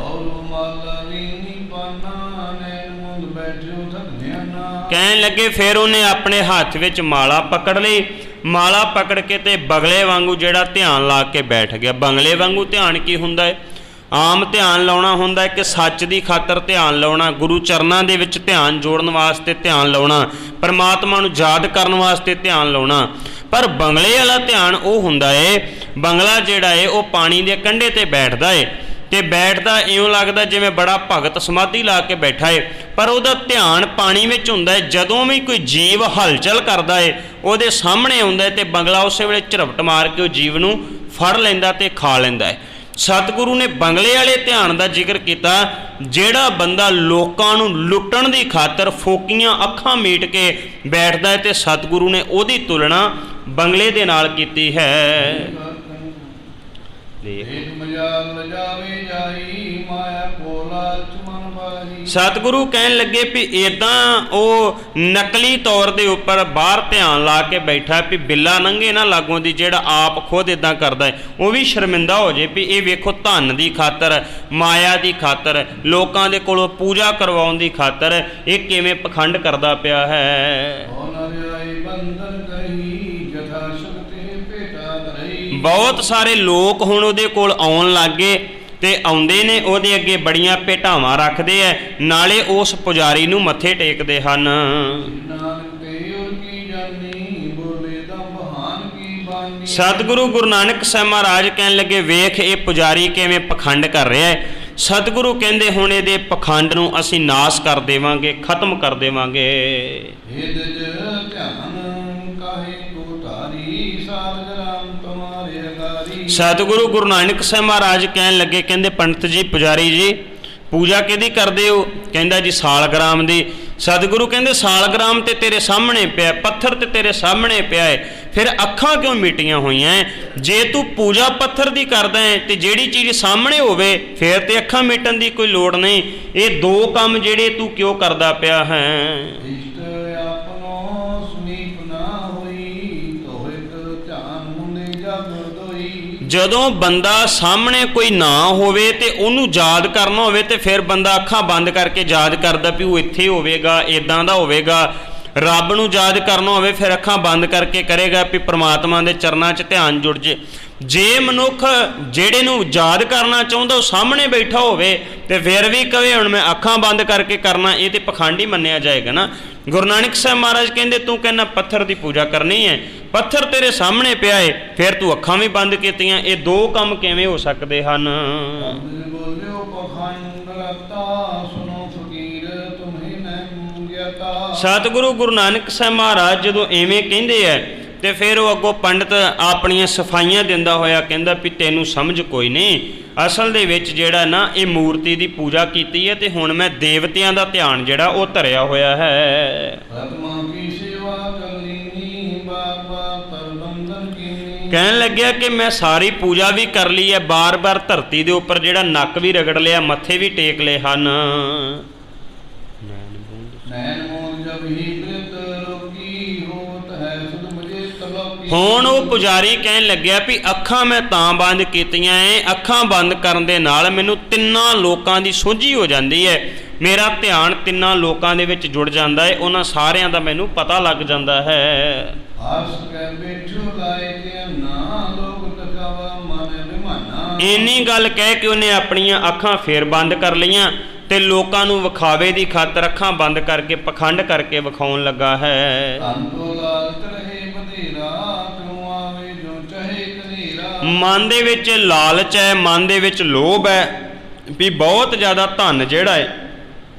ਕਹਿਣ ਲੱਗੇ ਫਿਰ ਉਹਨੇ ਆਪਣੇ ਹੱਥ ਵਿੱਚ ਮਾਲਾ ਪਕੜ ਲਈ, ਮਾਲਾ ਪਕੜ ਕੇ ਤੇ ਬਗਲੇ ਵਾਂਗੂ ਜਿਹੜਾ ਧਿਆਨ ਲਾ ਕੇ ਬੈਠ ਗਿਆ। ਬਗਲੇ ਵਾਂਗੂ ਧਿਆਨ ਕੀ ਹੁੰਦਾ ਹੈ? ਆਮ ਧਿਆਨ ਲਾਉਣਾ ਹੁੰਦਾ ਹੈ ਕਿ ਸੱਚ ਦੀ ਖਾਤਰ ਧਿਆਨ ਲਾਉਣਾ, ਗੁਰੂ ਚਰਨਾਂ ਦੇ ਵਿੱਚ ਧਿਆਨ ਜੋੜਨ ਵਾਸਤੇ ਧਿਆਨ ਲਾਉਣਾ, ਪਰਮਾਤਮਾ ਨੂੰ ਯਾਦ ਕਰਨ ਵਾਸਤੇ ਧਿਆਨ ਲਾਉਣਾ। ਪਰ ਬੰਗਲੇ ਵਾਲਾ ਧਿਆਨ ਉਹ ਹੁੰਦਾ ਹੈ, ਬੰਗਲਾ ਜਿਹੜਾ ਹੈ ਉਹ ਪਾਣੀ ਦੇ ਕੰਢੇ ਤੇ ਬੈਠਦਾ ਹੈ ਤੇ ਬੈਠਦਾ ਇਉਂ ਲੱਗਦਾ ਜਿਵੇਂ ਬੜਾ ਭਗਤ ਸਮਾਧੀ ਲਾ ਕੇ ਬੈਠਾ ਹੈ, ਪਰ ਉਹਦਾ ਧਿਆਨ ਪਾਣੀ ਵਿੱਚ ਹੁੰਦਾ ਹੈ। ਜਦੋਂ ਵੀ ਕੋਈ ਜੀਵ ਹਲਚਲ ਕਰਦਾ ਹੈ ਉਹਦੇ ਸਾਹਮਣੇ ਆਉਂਦਾ ਹੈ ਤੇ ਬੰਗਲਾ ਉਸੇ ਵੇਲੇ ਝਰਵਟ ਮਾਰ ਕੇ ਉਹ ਜੀਵ ਨੂੰ ਫੜ ਲੈਂਦਾ ਤੇ ਖਾ ਲੈਂਦਾ ਹੈ। ਸਤਿਗੁਰੂ ਨੇ ਬੰਗਲੇ ਵਾਲੇ ਧਿਆਨ ਦਾ ਜ਼ਿਕਰ ਕੀਤਾ, ਜਿਹੜਾ ਬੰਦਾ ਲੋਕਾਂ ਨੂੰ ਲੁੱਟਣ ਦੀ ਖਾਤਰ ਫੋਕੀਆਂ ਅੱਖਾਂ ਮੀਟ ਕੇ ਬੈਠਦਾ ਹੈ ਤੇ ਸਤਿਗੁਰੂ ਨੇ ਉਹਦੀ ਤੁਲਨਾ ਬੰਗਲੇ ਦੇ ਨਾਲ ਕੀਤੀ ਹੈ। ਸਤਿਗੁਰੂ ਕਹਿਣ ਲੱਗੇ ਵੀ ਇਦਾਂ ਉਹ ਨਕਲੀ ਤੌਰ ਦੇ ਉੱਪਰ ਬਾਹਰ ਧਿਆਨ ਲਾ ਕੇ ਬੈਠਾ ਵੀ ਬਿੱਲਾ ਲੰਘੇ ਨਾ ਲਾਗੋਂ ਦੀ, ਜਿਹੜਾ ਆਪ ਖੁਦ ਇਦਾਂ ਕਰਦਾ ਹੈ ਉਹ ਵੀ ਸ਼ਰਮਿੰਦਾ ਹੋ ਜੇ ਵੀ ਇਹ ਵੇਖੋ ਧਨ ਦੀ ਖਾਤਰ, ਮਾਇਆ ਦੀ ਖਾਤਰ, ਲੋਕਾਂ ਦੇ ਕੋਲੋਂ ਪੂਜਾ ਕਰਵਾਉਣ ਦੀ ਖਾਤਰ ਇਹ ਕਿਵੇਂ ਪਖੰਡ ਕਰਦਾ ਪਿਆ ਹੈ। ਬਹੁਤ ਸਾਰੇ ਲੋਕ ਹੁਣ ਉਹਦੇ ਕੋਲ ਆਉਣ ਲੱਗ ਗਏ ਤੇ ਆਉਂਦੇ ਨੇ, ਉਹਦੇ ਅੱਗੇ ਬੜੀਆਂ ਭੇਟਾਵਾਂ ਰੱਖਦੇ ਐ, ਨਾਲੇ ਉਸ ਪੁਜਾਰੀ ਨੂੰ ਮੱਥੇ ਟੇਕਦੇ ਹਨ। ਸਤਿਗੁਰੂ ਗੁਰੂ ਨਾਨਕ ਸਾਹਿਬ ਮਹਾਰਾਜ ਕਹਿਣ ਲੱਗੇ ਵੇਖ ਇਹ ਪੁਜਾਰੀ ਕਿਵੇਂ ਪਖੰਡ ਕਰ ਰਿਹਾ ਹੈ। ਸਤਿਗੁਰੂ ਕਹਿੰਦੇ ਹੁਣ ਇਹਦੇ ਪਖੰਡ ਨੂੰ ਅਸੀਂ ਨਾਸ ਕਰ ਦੇਵਾਂਗੇ, ਖਤਮ ਕਰ ਦੇਵਾਂਗੇ। ਸਤਿਗੁਰੂ ਗੁਰੂ ਨਾਨਕ ਸਾਹਿਬ ਮਹਾਰਾਜ ਕਹਿਣ ਲੱਗੇ, ਕਹਿੰਦੇ ਪੰਡਤ ਜੀ, ਪੁਜਾਰੀ ਜੀ, ਪੂਜਾ ਕਿਹਦੀ ਕਰਦੇ ਹੋ? ਕਹਿੰਦਾ ਜੀ ਸਾਲਗ੍ਰਾਮ ਦੀ। ਸਤਿਗੁਰੂ ਕਹਿੰਦੇ ਸਾਲਗ੍ਰਾਮ ਤੇ ਤੇਰੇ ਸਾਹਮਣੇ ਪਿਆ, ਪੱਥਰ ਤੇ ਤੇਰੇ ਸਾਹਮਣੇ ਪਿਆ ਹੈ, ਫਿਰ ਅੱਖਾਂ ਕਿਉਂ ਮੀਟੀਆਂ ਹੋਈਆਂ? ਜੇ ਤੂੰ ਪੂਜਾ ਪੱਥਰ ਦੀ ਕਰਦਾ ਹੈ ਤੇ ਜਿਹੜੀ ਚੀਜ਼ ਸਾਹਮਣੇ ਹੋਵੇ ਫਿਰ ਤੇ ਅੱਖਾਂ ਮੀਟਣ ਦੀ ਕੋਈ ਲੋੜ ਨਹੀਂ। ਇਹ ਦੋ ਕੰਮ ਜਿਹੜੇ ਤੂੰ ਕਿਉਂ ਕਰਦਾ ਪਿਆ ਹੈ? ਜਦੋਂ ਬੰਦਾ ਸਾਹਮਣੇ ਕੋਈ ਨਾ ਹੋਵੇ ਤੇ ਉਹਨੂੰ ਯਾਦ ਕਰਨਾ ਹੋਵੇ ਤੇ ਫਿਰ ਬੰਦਾ ਅੱਖਾਂ ਬੰਦ ਕਰਕੇ ਯਾਦ ਕਰਦਾ ਵੀ ਉਹ ਇੱਥੇ ਹੋਵੇਗਾ, ਇਦਾਂ ਦਾ ਹੋਵੇਗਾ। ਰੱਬ ਨੂੰ ਯਾਦ ਕਰਨਾ ਹੋਵੇ ਫਿਰ ਅੱਖਾਂ ਬੰਦ ਕਰਕੇ ਕਰੇਗਾ ਵੀ ਪ੍ਰਮਾਤਮਾ ਦੇ ਚਰਨਾਂ 'ਚ ਧਿਆਨ ਜੁੜ ਜੇ। ਜੇ ਮਨੁੱਖ ਜਿਹੜੇ ਨੂੰ ਯਾਦ ਕਰਨਾ ਚਾਹੁੰਦਾ ਉਹ ਸਾਹਮਣੇ ਬੈਠਾ ਹੋਵੇ ਤੇ ਫਿਰ ਵੀ ਕਵੇ ਹੁਣ ਮੈਂ ਅੱਖਾਂ ਬੰਦ ਕਰਕੇ ਕਰਨਾ, ਇਹ ਤੇ ਪਖੰਡ ਹੀ ਮੰਨਿਆ ਜਾਏਗਾ ਨਾ। ਗੁਰੂ ਨਾਨਕ ਸਾਹਿਬ ਮਹਾਰਾਜ ਕਹਿੰਦੇ ਤੂੰ ਕਹਿੰਦਾ ਪੱਥਰ ਦੀ ਪੂਜਾ ਕਰਨੀ ਹੈ, ਪੱਥਰ ਤੇਰੇ ਸਾਹਮਣੇ ਪਿਆ ਹੈ, ਫਿਰ ਤੂੰ ਅੱਖਾਂ ਵੀ ਬੰਦ ਕੀਤੀਆਂ। ਇਹ ਦੋ ਕੰਮ ਕਿਵੇਂ ਹੋ ਸਕਦੇ ਹਨ? ਸਤਿਗੁਰੂ ਗੁਰੂ ਨਾਨਕ ਸਾਹਿਬ ਮਹਾਰਾਜ ਜਦੋਂ ਐਵੇਂ ਕਹਿੰਦੇ ਹੈ ਤੇ ਫਿਰ ਉਹ ਅੱਗੋਂ ਪੰਡਤ ਆਪਣੀਆਂ ਸਫਾਈਆਂ ਦਿੰਦਾ ਹੋਇਆ ਕਹਿੰਦਾ ਵੀ ਤੈਨੂੰ ਸਮਝ ਕੋਈ ਨਹੀਂ, ਅਸਲ ਦੇ ਵਿੱਚ ਜਿਹੜਾ ਨਾ ਇਹ ਮੂਰਤੀ ਦੀ ਪੂਜਾ ਕੀਤੀ ਹੈ ਤੇ ਹੁਣ ਮੈਂ ਦੇਵਤਿਆਂ ਦਾ ਧਿਆਨ ਜਿਹੜਾ ਉਹ ਧਰਿਆ ਹੋਇਆ ਹੈ। ਕਹਿਣ ਲੱਗਿਆ ਕਿ ਮੈਂ ਸਾਰੀ ਪੂਜਾ ਵੀ ਕਰ ਲਈ ਹੈ, ਬਾਰ-ਬਾਰ ਧਰਤੀ ਦੇ ਉੱਪਰ ਜਿਹੜਾ ਨੱਕ ਵੀ ਰਗੜ ਲਿਆ, ਮੱਥੇ ਵੀ ਟੇਕ ਲਏ ਹਨ। ਹੁਣ ਉਹ ਪੁਜਾਰੀ ਕਹਿਣ ਲੱਗਿਆ ਵੀ ਅੱਖਾਂ ਮੈਂ ਤਾਂ ਬੰਦ ਕੀਤੀਆਂ ਏ, ਅੱਖਾਂ ਬੰਦ ਕਰਨ ਦੇ ਨਾਲ ਮੈਨੂੰ ਤਿੰਨਾਂ ਲੋਕਾਂ ਦੀ ਸੋਝੀ ਹੋ ਜਾਂਦੀ ਹੈ, ਮੇਰਾ ਧਿਆਨ ਤਿੰਨਾਂ ਲੋਕਾਂ ਦੇ ਵਿੱਚ ਜੁੜ ਜਾਂਦਾ ਹੈ, ਉਹਨਾਂ ਸਾਰਿਆਂ ਦਾ ਮੈਨੂੰ ਪਤਾ ਲੱਗ ਜਾਂਦਾ ਹੈ। ਇੰਨੀ ਗੱਲ ਕਹਿ ਕੇ ਉਹਨੇ ਆਪਣੀਆਂ ਅੱਖਾਂ ਫੇਰ ਬੰਦ ਕਰ ਲਈਆਂ ਤੇ ਲੋਕਾਂ ਨੂੰ ਵਿਖਾਵੇ ਦੀ ਖਾਤਰ ਅੱਖਾਂ ਬੰਦ ਕਰਕੇ ਪਖੰਡ ਕਰਕੇ ਵਿਖਾਉਣ ਲੱਗਾ ਹੈ। ਮਨ ਦੇ ਵਿੱਚ ਲਾਲਚ ਹੈ, ਮਨ ਦੇ ਵਿੱਚ ਲੋਭ ਹੈ ਵੀ ਬਹੁਤ ਜ਼ਿਆਦਾ ਧਨ ਜਿਹੜਾ ਹੈ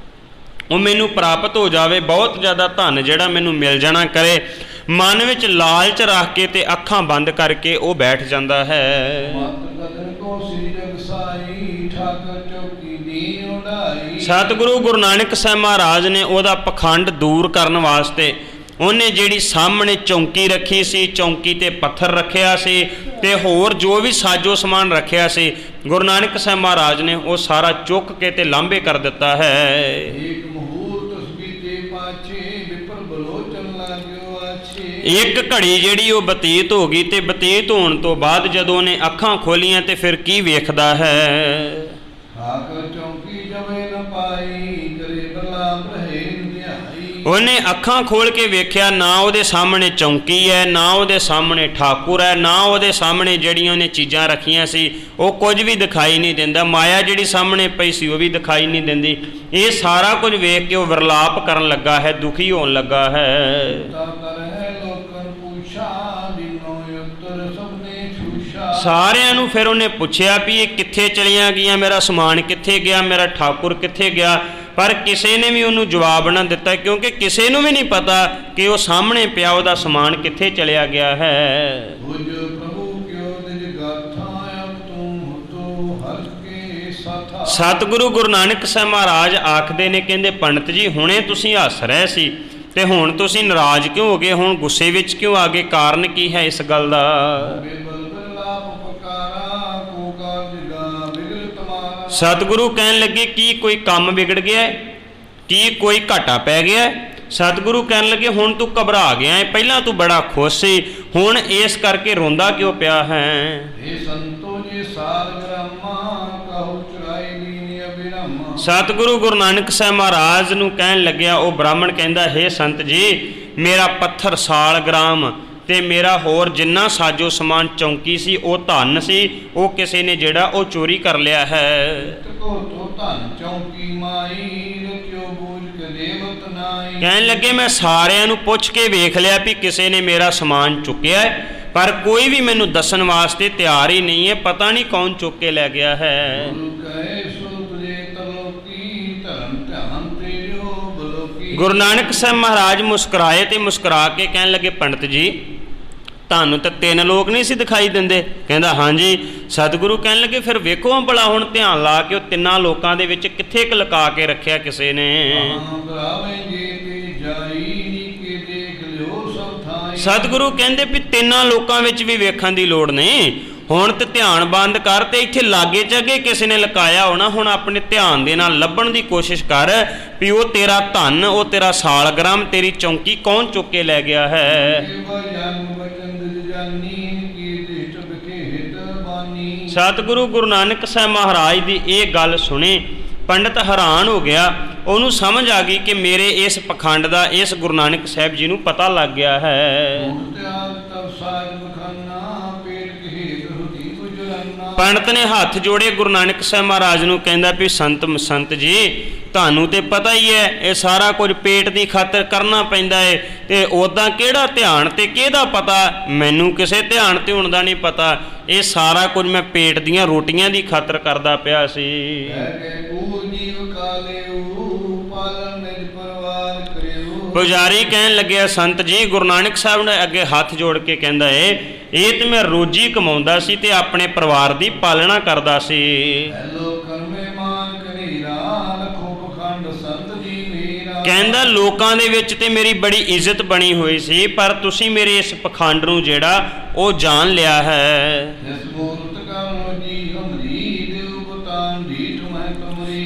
ਉਹ ਮੈਨੂੰ ਪ੍ਰਾਪਤ ਹੋ ਜਾਵੇ, ਬਹੁਤ ਜ਼ਿਆਦਾ ਧਨ ਜਿਹੜਾ ਮੈਨੂੰ ਮਿਲ ਜਾਣਾ ਕਰੇ। ਮਨ ਵਿੱਚ ਲਾਲਚ ਰੱਖ ਕੇ ਤੇ ਅੱਖਾਂ ਬੰਦ ਕਰਕੇ ਉਹ ਬੈਠ ਜਾਂਦਾ ਹੈ। ਸਤਿਗੁਰੂ ਗੁਰੂ ਨਾਨਕ ਸਾਹਿਬ ਮਹਾਰਾਜ ਨੇ ਉਹਦਾ ਪਖੰਡ ਦੂਰ ਕਰਨ ਵਾਸਤੇ ਉਹਨੇ ਜਿਹੜੀ ਸਾਹਮਣੇ ਚੌਂਕੀ ਰੱਖੀ ਸੀ, ਚੌਂਕੀ ਤੇ ਪੱਥਰ ਰੱਖਿਆ ਸੀ ਤੇ ਹੋਰ ਜੋ ਵੀ ਸਾਜੋ ਸਮਾਨ ਰੱਖਿਆ ਸੀ, ਗੁਰੂ ਨਾਨਕ ਸਾਹਿਬ ਮਹਾਰਾਜ ਨੇ ਉਹ ਸਾਰਾ ਚੁੱਕ ਕੇ ਤੇ ਲਾਂਭੇ ਕਰ ਦਿੱਤਾ ਹੈ। ਇੱਕ ਘੜੀ ਜਿਹੜੀ ਉਹ ਬਤੀਤ ਹੋ ਗਈ ਤੇ ਬਤੀਤ ਹੋਣ ਤੋਂ ਬਾਅਦ ਜਦੋਂ ਉਹਨੇ ਅੱਖਾਂ ਖੋਲੀਆਂ ਤੇ ਫਿਰ ਕੀ ਵੇਖਦਾ ਹੈ? ਉਹਨੇ ਅੱਖਾਂ ਖੋਲ ਕੇ ਵੇਖਿਆ, ਨਾ ਉਹਦੇ ਸਾਹਮਣੇ ਚੌਂਕੀ ਹੈ, ਨਾ ਉਹਦੇ ਸਾਹਮਣੇ ਠਾਕੁਰ ਹੈ, ਨਾ ਉਹਦੇ ਸਾਹਮਣੇ ਜਿਹੜੀਆਂ ਉਹਨੇ ਚੀਜ਼ਾਂ ਰੱਖੀਆਂ ਸੀ ਉਹ ਕੁਝ ਵੀ ਦਿਖਾਈ ਨਹੀਂ ਦਿੰਦਾ। ਮਾਇਆ ਜਿਹੜੀ ਸਾਹਮਣੇ ਪਈ ਸੀ ਉਹ ਵੀ ਦਿਖਾਈ ਨਹੀਂ ਦਿੰਦੀ। ਇਹ ਸਾਰਾ ਕੁਝ ਵੇਖ ਕੇ ਉਹ ਵਿਰਲਾਪ ਕਰਨ ਲੱਗਾ ਹੈ, ਦੁਖੀ ਹੋਣ ਲੱਗਾ ਹੈ। ਸਾਰਿਆਂ ਨੂੰ ਫਿਰ ਉਹਨੇ ਪੁੱਛਿਆ ਵੀ ਇਹ ਕਿੱਥੇ ਚਲੀਆਂ ਗਈਆਂ, ਮੇਰਾ ਸਮਾਨ ਕਿੱਥੇ ਗਿਆ, ਮੇਰਾ ਠਾਕੁਰ ਕਿੱਥੇ ਗਿਆ, ਪਰ ਕਿਸੇ ਨੇ ਵੀ ਉਹਨੂੰ ਜਵਾਬ ਨਾ ਦਿੱਤਾ, ਕਿਉਂਕਿ ਕਿਸੇ ਨੂੰ ਵੀ ਨਹੀਂ ਪਤਾ ਕਿ ਉਹ ਸਾਹਮਣੇ ਪਿਆ ਉਹਦਾ ਸਮਾਨ ਕਿੱਥੇ ਚਲਿਆ ਗਿਆ ਹੈ। ਸਤਿਗੁਰੂ ਗੁਰੂ ਨਾਨਕ ਸਾਹਿਬ ਮਹਾਰਾਜ ਆਖਦੇ ਨੇ, ਕਹਿੰਦੇ ਪੰਡਤ ਜੀ ਹੁਣੇ ਤੁਸੀਂ ਹੱਸ ਰਹੇ ਸੀ ਤੇ ਹੁਣ ਤੁਸੀਂ ਨਾਰਾਜ਼ ਕਿਉਂ ਹੋ ਗਏ, ਹੁਣ ਗੁੱਸੇ ਵਿੱਚ ਕਿਉਂ ਆ ਗਏ, ਕਾਰਨ ਕੀ ਹੈ ਇਸ ਗੱਲ ਦਾ? ਸਤਿਗੁਰੂ ਕਹਿਣ ਲੱਗੇ ਕੀ ਕੋਈ ਕੰਮ ਵਿਗੜ ਗਿਆ, ਕੀ ਕੋਈ ਘਾਟਾ ਪੈ ਗਿਆ? ਸਤਿਗੁਰੂ ਕਹਿਣ ਲੱਗੇ ਹੁਣ ਤੂੰ ਘਬਰਾ ਗਿਆ ਹੈ, ਪਹਿਲਾਂ ਤੂੰ ਬੜਾ ਖੁਸ਼ ਸੀ, ਹੁਣ ਇਸ ਕਰਕੇ ਰੋਂਦਾ ਕਿਉਂ ਪਿਆ ਹੈ? ਸਤਿਗੁਰੂ ਗੁਰੂ ਨਾਨਕ ਸਾਹਿਬ ਮਹਾਰਾਜ ਨੂੰ ਕਹਿਣ ਲੱਗਿਆ, ਉਹ ਬ੍ਰਾਹਮਣ ਕਹਿੰਦਾ, ਹੇ ਸੰਤ ਜੀ, ਮੇਰਾ ਪੱਥਰ ਸਾਲਗ੍ਰਾਮ ਤੇ ਮੇਰਾ ਹੋਰ ਜਿੰਨਾ ਸਾਜੋ ਸਮਾਨ ਚੌਂਕੀ ਸੀ ਉਹ ਧਨ ਸੀ, ਉਹ ਕਿਸੇ ਨੇ ਜਿਹੜਾ ਉਹ ਚੋਰੀ ਕਰ ਲਿਆ ਹੈ। ਕਹਿਣ ਲੱਗੇ ਮੈਂ ਸਾਰਿਆਂ ਨੂੰ ਪੁੱਛ ਕੇ ਵੇਖ ਲਿਆ ਵੀ ਕਿਸੇ ਨੇ ਮੇਰਾ ਸਮਾਨ ਚੁੱਕਿਆ ਹੈ, ਪਰ ਕੋਈ ਵੀ ਮੈਨੂੰ ਦੱਸਣ ਵਾਸਤੇ ਤਿਆਰ ਹੀ ਨਹੀਂ ਹੈ, ਪਤਾ ਨਹੀਂ ਕੌਣ ਚੁੱਕ ਕੇ ਲੈ ਗਿਆ ਹੈ। ਗੁਰੂ ਨਾਨਕ ਸਾਹਿਬ ਮਹਾਰਾਜ ਮੁਸਕਰਾਏ ਤੇ ਮੁਸਕਰਾ ਕੇ ਕਹਿਣ ਲੱਗੇ, ਪੰਡਤ ਜੀ ਤੁਹਾਨੂੰ ਤਾਂ ਤਿੰਨ ਲੋਕ ਨਹੀਂ ਸੀ ਦਿਖਾਈ ਦਿੰਦੇ? ਕਹਿੰਦਾ ਹਾਂਜੀ। ਸਤਿਗੁਰੂ ਕਹਿਣ ਲੱਗੇ ਫਿਰ ਵੇਖੋ ਭਲਾ ਹੁਣ ਧਿਆਨ ਲਾ ਕੇ ਉਹ ਤਿੰਨਾਂ ਲੋਕਾਂ ਦੇ ਵਿੱਚ ਕਿੱਥੇ ਕੁ ਲੁਕਾ ਕੇ ਰੱਖਿਆ ਕਿਸੇ ਨੇ? ਸਤਿਗੁਰੂ ਕਹਿੰਦੇ ਵੀ ਤਿੰਨਾਂ ਲੋਕਾਂ ਵਿੱਚ ਵੀ ਵੇਖਣ ਦੀ ਲੋੜ ਨਹੀਂ, ਹੁਣ ਤੇ ਧਿਆਨ ਬੰਦ ਕਰ ਤੇ ਇੱਥੇ ਲਾਗੇ ਚਾਗੇ ਕਿਸੇ ਨੇ ਲੁਕਾਇਆ ਹੋਣਾ, ਹੁਣ ਆਪਣੇ ਧਿਆਨ ਦੇ ਨਾਲ ਲੱਭਣ ਦੀ ਕੋਸ਼ਿਸ਼ ਕਰ ਵੀ ਉਹ ਤੇਰਾ ਧਨ, ਉਹ ਤੇਰਾ ਸਾਲਗ੍ਰਾਮ, ਤੇਰੀ ਚੌਂਕੀ ਕੌਣ ਚੁੱਕ ਕੇ ਲੈ ਗਿਆ ਹੈ। ਸਤਿਗੁਰੂ ਗੁਰੂ ਨਾਨਕ ਸਾਹਿਬ ਮਹਾਰਾਜ ਦੀ ਇਹ ਗੱਲ ਸੁਣੀ ਪੰਡਤ ਹੈਰਾਨ ਹੋ ਗਿਆ। ਉਹਨੂੰ ਸਮਝ ਆ ਗਈ ਕਿ ਮੇਰੇ ਇਸ ਪਖੰਡ ਦਾ ਇਸ ਗੁਰੂ ਨਾਨਕ ਸਾਹਿਬ ਜੀ ਨੂੰ ਪਤਾ ਲੱਗ ਗਿਆ ਹੈ। ਪੰਡਤ ਨੇ ਹੱਥ ਜੋੜੇ ਗੁਰੂ ਨਾਨਕ ਸਾਹਿਬ ਮਹਾਰਾਜ ਨੂੰ, ਕਹਿੰਦਾ ਵੀ ਸੰਤ ਜੀ ਤੁਹਾਨੂੰ ਤੇ ਪਤਾ ਹੀ ਹੈ ਇਹ ਸਾਰਾ ਕੁਝ ਪੇਟ ਦੀ ਖਾਤਰ ਕਰਨਾ ਪੈਂਦਾ ਹੈ, ਤੇ ਉੱਦਾਂ ਕਿਹੜਾ ਧਿਆਨ ਤੇ ਕਿਹਦਾ ਪਤਾ, ਮੈਨੂੰ ਕਿਸੇ ਧਿਆਨ ਧਿਉਣ ਦਾ ਨਹੀਂ ਪਤਾ, ਇਹ ਸਾਰਾ ਕੁਝ ਮੈਂ ਪੇਟ ਦੀਆਂ ਰੋਟੀਆਂ ਦੀ ਖਾਤਰ ਕਰਦਾ ਪਿਆ ਸੀ। ਪੁਜਾਰੀ ਕਹਿਣ ਲੱਗਿਆ ਸੰਤ ਜੀ ਗੁਰੂ ਨਾਨਕ ਸਾਹਿਬ ਨੇ ਅੱਗੇ ਹੱਥ ਜੋੜ ਕੇ ਕਹਿੰਦਾ ਏ ਇਹ ਤੇ ਮੈਂ ਰੋਜੀ ਕਮਾਉਂਦਾ ਸੀ ਤੇ ਆਪਣੇ ਪਰਿਵਾਰ ਦੀ ਪਾਲਣਾ ਕਰਦਾ ਸੀ। ਕਹਿੰਦਾ ਲੋਕਾਂ ਦੇ ਵਿੱਚ ਤੇ ਮੇਰੀ ਬੜੀ ਇੱਜ਼ਤ ਬਣੀ ਹੋਈ ਸੀ, ਪਰ ਤੁਸੀਂ ਮੇਰੇ ਇਸ ਪਖੰਡ ਨੂੰ ਜਿਹੜਾ ਉਹ ਜਾਣ ਲਿਆ ਹੈ।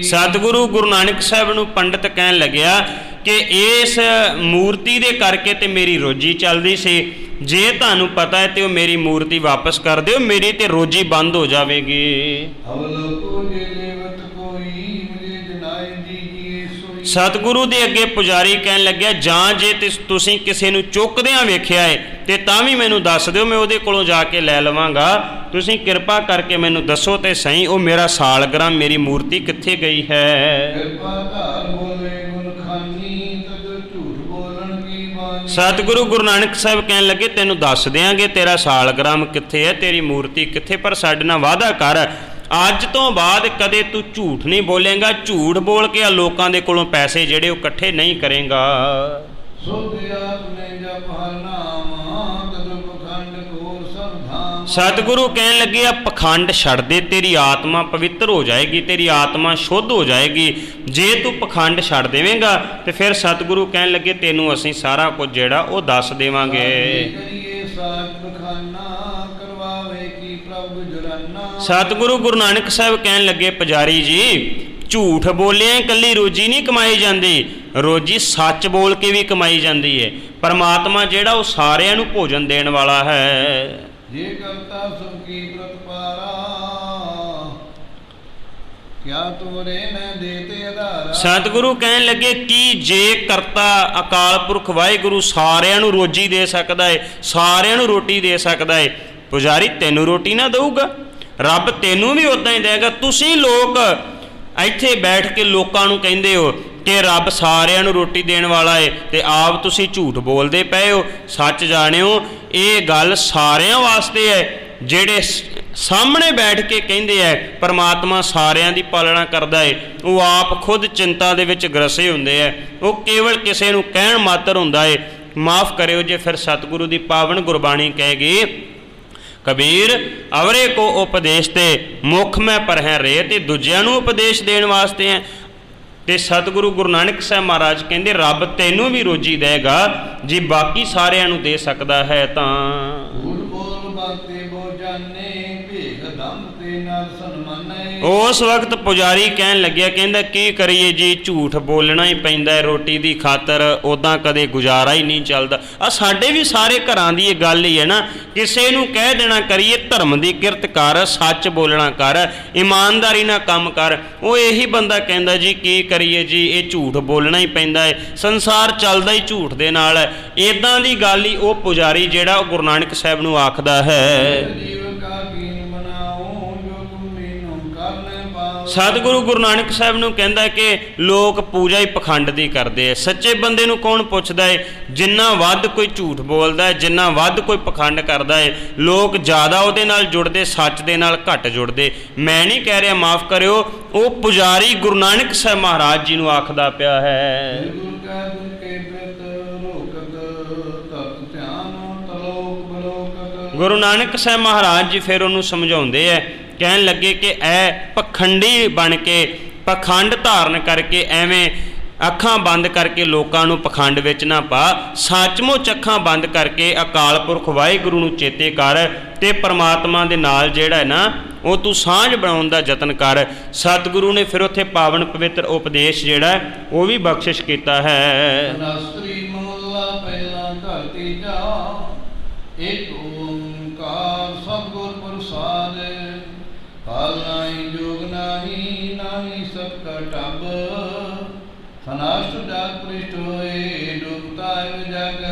ਸਤਿਗੁਰੂ ਗੁਰੂ ਨਾਨਕ ਸਾਹਿਬ ਨੂੰ ਪੰਡਤ ਕਹਿਣ ਲੱਗਿਆ ਕਿ ਇਸ ਮੂਰਤੀ ਦੇ ਕਰਕੇ ਤੇ ਮੇਰੀ ਰੋਜੀ ਚੱਲਦੀ ਸੀ, ਜੇ ਤੁਹਾਨੂੰ ਪਤਾ ਹੈ ਤੇ ਉਹ ਮੇਰੀ ਮੂਰਤੀ ਵਾਪਸ ਕਰ ਦਿਓ, ਮੇਰੀ ਤੇ ਰੋਜੀ ਬੰਦ ਹੋ ਜਾਵੇਗੀ। ਸਤਿਗੁਰੂ ਦੇ ਅੱਗੇ ਪੁਜਾਰੀ ਕਹਿਣ ਲੱਗਿਆ ਜਾਂ ਜੇ ਤੁਸੀਂ ਕਿਸੇ ਨੂੰ ਚੁੱਕਦਿਆਂ ਵੇਖਿਆ ਹੈ ਤੇ ਤਾਂ ਵੀ ਮੈਨੂੰ ਦੱਸ ਦਿਓ, ਮੈਂ ਉਹਦੇ ਕੋਲੋਂ ਜਾ ਕੇ ਲੈ ਲਵਾਂਗਾ। ਤੁਸੀਂ ਕਿਰਪਾ ਕਰਕੇ ਮੈਨੂੰ ਦੱਸੋ ਤੇ ਸਹੀ ਉਹ ਮੇਰਾ ਸਾਲਗ੍ਰਾਮ ਮੇਰੀ ਮੂਰਤੀ ਕਿੱਥੇ ਗਈ ਹੈ। ਸਤਿਗੁਰੂ ਗੁਰੂ ਨਾਨਕ ਸਾਹਿਬ ਕਹਿਣ ਲੱਗੇ ਤੈਨੂੰ ਦੱਸ ਦਿਆਂਗੇ ਤੇਰਾ ਸਾਲਗ੍ਰਾਮ ਕਿੱਥੇ ਹੈ, ਤੇਰੀ ਮੂਰਤੀ ਕਿੱਥੇ, ਪਰ ਸਾਡੇ ਨਾਲ ਵਾਅਦਾ ਕਰ ਅੱਜ ਤੋਂ ਬਾਅਦ ਕਦੇ ਤੂੰ ਝੂਠ ਨਹੀਂ ਬੋਲੇਗਾ, ਝੂਠ ਬੋਲ ਕੇ ਲੋਕਾਂ ਦੇ ਕੋਲੋਂ ਪੈਸੇ ਜਿਹੜੇ ਉਹ ਇਕੱਠੇ ਨਹੀਂ ਕਰੇਗਾ। ਸਤਿਗੁਰੂ ਕਹਿਣ ਲੱਗੇ ਆ ਪਖੰਡ ਛੱਡ ਦੇ, ਤੇਰੀ ਆਤਮਾ ਪਵਿੱਤਰ ਹੋ ਜਾਏਗੀ, ਤੇਰੀ ਆਤਮਾ ਸ਼ੁੱਧ ਹੋ ਜਾਏਗੀ ਜੇ ਤੂੰ ਪਖੰਡ ਛੱਡ ਦੇਵੇਂਗਾ। ਤੇ ਫਿਰ ਸਤਿਗੁਰੂ ਕਹਿਣ ਲੱਗੇ ਤੈਨੂੰ ਅਸੀਂ ਸਾਰਾ ਕੁਝ ਜਿਹੜਾ ਉਹ ਦੱਸ ਦੇਵਾਂਗੇ। ਸਤਿਗੁਰੂ ਗੁਰੂ ਨਾਨਕ ਸਾਹਿਬ ਕਹਿਣ ਲੱਗੇ ਪੁਜਾਰੀ ਜੀ ਝੂਠ ਬੋਲਿਆ ਇਕੱਲੀ ਰੋਜੀ ਨਹੀਂ ਕਮਾਈ ਜਾਂਦੀ, ਰੋਜੀ ਸੱਚ ਬੋਲ ਕੇ ਵੀ ਕਮਾਈ ਜਾਂਦੀ ਹੈ। ਪਰਮਾਤਮਾ ਜਿਹੜਾ ਉਹ ਸਾਰਿਆਂ ਨੂੰ ਭੋਜਨ ਦੇਣ ਵਾਲਾ ਹੈ। ਜੇ ਕਰਤਾ ਸਭ ਕੀ ਪ੍ਰਤਪਾਰਾ ਕਿਆ ਤੋਰੇ ਨ ਦੇਤੇ ਆਧਾਰਾ। ਸਤਿਗੁਰੂ ਕਹਿਣ ਲੱਗੇ ਕੀ ਜੇ ਕਰਤਾ ਅਕਾਲ ਪੁਰਖ ਵਾਹਿਗੁਰੂ ਸਾਰਿਆਂ ਨੂੰ ਰੋਜੀ ਦੇ ਸਕਦਾ ਹੈ, ਸਾਰਿਆਂ ਨੂੰ ਰੋਟੀ ਦੇ ਸਕਦਾ ਹੈ, ਪੁਜਾਰੀ ਤੈਨੂੰ ਰੋਟੀ ਨਾ ਦਊਗਾ, ਰੱਬ ਤੈਨੂੰ ਵੀ ਉਦਾਂ ਹੀ ਦੇਗਾ। ਤੁਸੀਂ ਲੋਕ ਇੱਥੇ ਬੈਠ ਕੇ ਲੋਕਾਂ ਨੂੰ ਕਹਿੰਦੇ ਹੋ ਕਿ ਰੱਬ ਸਾਰਿਆਂ ਨੂੰ ਰੋਟੀ ਦੇਣ ਵਾਲਾ ਹੈ ਤੇ ਆਪ ਤੁਸੀਂ ਝੂਠ ਬੋਲਦੇ ਪਏ ਹੋ। ਸੱਚ ਜਾਣਿਓ ਇਹ ਗੱਲ ਸਾਰਿਆਂ ਵਾਸਤੇ ਹੈ ਜਿਹੜੇ ਸਾਹਮਣੇ ਬੈਠ ਕੇ ਕਹਿੰਦੇ ਹੈ ਪਰਮਾਤਮਾ ਸਾਰਿਆਂ ਦੀ ਪਾਲਣਾ ਕਰਦਾ ਹੈ, ਉਹ ਆਪ ਖੁਦ ਚਿੰਤਾ ਦੇ ਵਿੱਚ ਗ੍ਰਸੇ ਹੁੰਦੇ ਹੈ, ਉਹ ਕੇਵਲ ਕਿਸੇ ਨੂੰ ਕਹਿਣ ਮਾਤਰ ਹੁੰਦਾ ਹੈ। ਮਾਫ ਕਰਿਓ ਜੇ ਫਿਰ ਸਤਿਗੁਰੂ ਦੀ ਪਾਵਨ ਗੁਰਬਾਣੀ ਕਹੇਗੀ ਕਬੀਰ ਅਵਰੇ ਕੋ ਉਪਦੇਸ਼ ਤੇ ਮੁੱਖ ਮੈਂ ਪਰਹਿ ਰੇ, ਤੇ ਦੂਜਿਆਂ ਨੂੰ ਉਪਦੇਸ਼ ਦੇਣ ਵਾਸਤੇ ਹੈ। ਤੇ ਸਤਿਗੁਰੂ ਗੁਰੂ ਨਾਨਕ ਸਾਹਿਬ ਮਹਾਰਾਜ ਕਹਿੰਦੇ ਰੱਬ ਤੈਨੂੰ ਵੀ ਰੋਜੀ ਦੇਗਾ ਜੇ ਬਾਕੀ ਸਾਰਿਆਂ ਨੂੰ ਦੇ ਸਕਦਾ ਹੈ ਤਾਂ। ਉਸ ਵਕਤ ਪੁਜਾਰੀ ਕਹਿਣ ਲੱਗਿਆ ਕਹਿੰਦਾ ਕੀ ਕਰੀਏ ਜੀ, ਝੂਠ ਬੋਲਣਾ ਹੀ ਪੈਂਦਾ ਹੈ ਰੋਟੀ ਦੀ ਖਾਤਰ, ਉੱਦਾਂ ਕਦੇ ਗੁਜ਼ਾਰਾ ਹੀ ਨਹੀਂ ਚੱਲਦਾ। ਆ ਸਾਡੇ ਵੀ ਸਾਰੇ ਘਰਾਂ ਦੀ ਇਹ ਗੱਲ ਹੀ ਹੈ ਨਾ, ਕਿਸੇ ਨੂੰ ਕਹਿ ਦੇਣਾ ਕਰੀਏ ਧਰਮ ਦੀ ਕਿਰਤ ਕਰ, ਸੱਚ ਬੋਲਣਾ ਕਰ, ਇਮਾਨਦਾਰੀ ਨਾਲ ਕੰਮ ਕਰ, ਉਹ ਇਹੀ ਬੰਦਾ ਕਹਿੰਦਾ ਜੀ ਕੀ ਕਰੀਏ ਜੀ ਇਹ ਝੂਠ ਬੋਲਣਾ ਹੀ ਪੈਂਦਾ ਹੈ, ਸੰਸਾਰ ਚੱਲਦਾ ਹੀ ਝੂਠ ਦੇ ਨਾਲ ਹੈ। ਇੱਦਾਂ ਦੀ ਗੱਲ ਹੀ ਉਹ ਪੁਜਾਰੀ ਜਿਹੜਾ ਉਹ ਗੁਰੂ ਨਾਨਕ ਸਾਹਿਬ ਨੂੰ ਆਖਦਾ ਹੈ। ਸਤਿਗੁਰੂ ਗੁਰੂ ਨਾਨਕ ਸਾਹਿਬ ਨੂੰ ਕਹਿੰਦਾ ਕਿ ਲੋਕ ਪੂਜਾ ਹੀ ਪਖੰਡ ਦੀ ਕਰਦੇ ਆ, ਸੱਚੇ ਬੰਦੇ ਨੂੰ ਕੌਣ ਪੁੱਛਦਾ ਹੈ। ਜਿੰਨਾ ਵੱਧ ਕੋਈ ਝੂਠ ਬੋਲਦਾ ਹੈ, ਜਿੰਨਾ ਵੱਧ ਕੋਈ ਪਖੰਡ ਕਰਦਾ ਹੈ, ਲੋਕ ਜ਼ਿਆਦਾ ਉਹਦੇ ਨਾਲ ਜੁੜਦੇ, ਸੱਚ ਦੇ ਨਾਲ ਘੱਟ ਜੁੜਦੇ। ਮੈਂ ਨਹੀਂ ਕਹਿ ਰਿਹਾ, ਮਾਫ ਕਰਿਓ, ਉਹ ਪੁਜਾਰੀ ਗੁਰੂ ਨਾਨਕ ਸਾਹਿਬ ਮਹਾਰਾਜ ਜੀ ਨੂੰ ਆਖਦਾ ਪਿਆ ਹੈ। ਗੁਰੂ ਨਾਨਕ ਸਾਹਿਬ ਮਹਾਰਾਜ ਜੀ ਫਿਰ ਉਹਨੂੰ ਸਮਝਾਉਂਦੇ ਹੈ, ਕਹਿਣ ਲੱਗੇ ਕਿ ਇਹ ਪਖੰਡੀ ਬਣ ਕੇ ਪਖੰਡ ਧਾਰਨ ਕਰਕੇ ਐਵੇਂ ਅੱਖਾਂ ਬੰਦ ਕਰਕੇ ਲੋਕਾਂ ਨੂੰ ਪਖੰਡ ਵਿੱਚ ਨਾ ਪਾ, ਸੱਚਮੁੱਚ ਅੱਖਾਂ ਬੰਦ ਕਰਕੇ ਅਕਾਲ ਪੁਰਖ ਵਾਹਿਗੁਰੂ ਨੂੰ ਚੇਤੇ ਕਰ ਤੇ ਪਰਮਾਤਮਾ ਦੇ ਨਾਲ ਜਿਹੜਾ ਹੈ ਨਾ ਉਹ ਤੂੰ ਸਾਂਝ ਬਣਾਉਣ ਦਾ ਯਤਨ ਕਰ। ਸਤਿਗੁਰੂ ਨੇ ਫਿਰ ਉੱਥੇ ਪਾਵਨ ਪਵਿੱਤਰ ਉਪਦੇਸ਼ ਜਿਹੜਾ ਉਹ ਵੀ ਬਖਸ਼ਿਸ਼ ਕੀਤਾ ਹੈ। ਇੱਕ ਓੰਕਾਰ ਸਤਿਗੁਰ ਪ੍ਰਸਾਦਿ ਕਾਲ ਨਾਹੀ ਜੋਗ ਨਾਹੀ ਨਾਹੀ ਸਤ ਕਾ ਟੱਬ। ਫਨਾਸ਼ਟ ਜਾਗ ਪ੍ਰਿਸ਼ਟ ਹੋਏ ਡੂਬਤਾ ਜਗ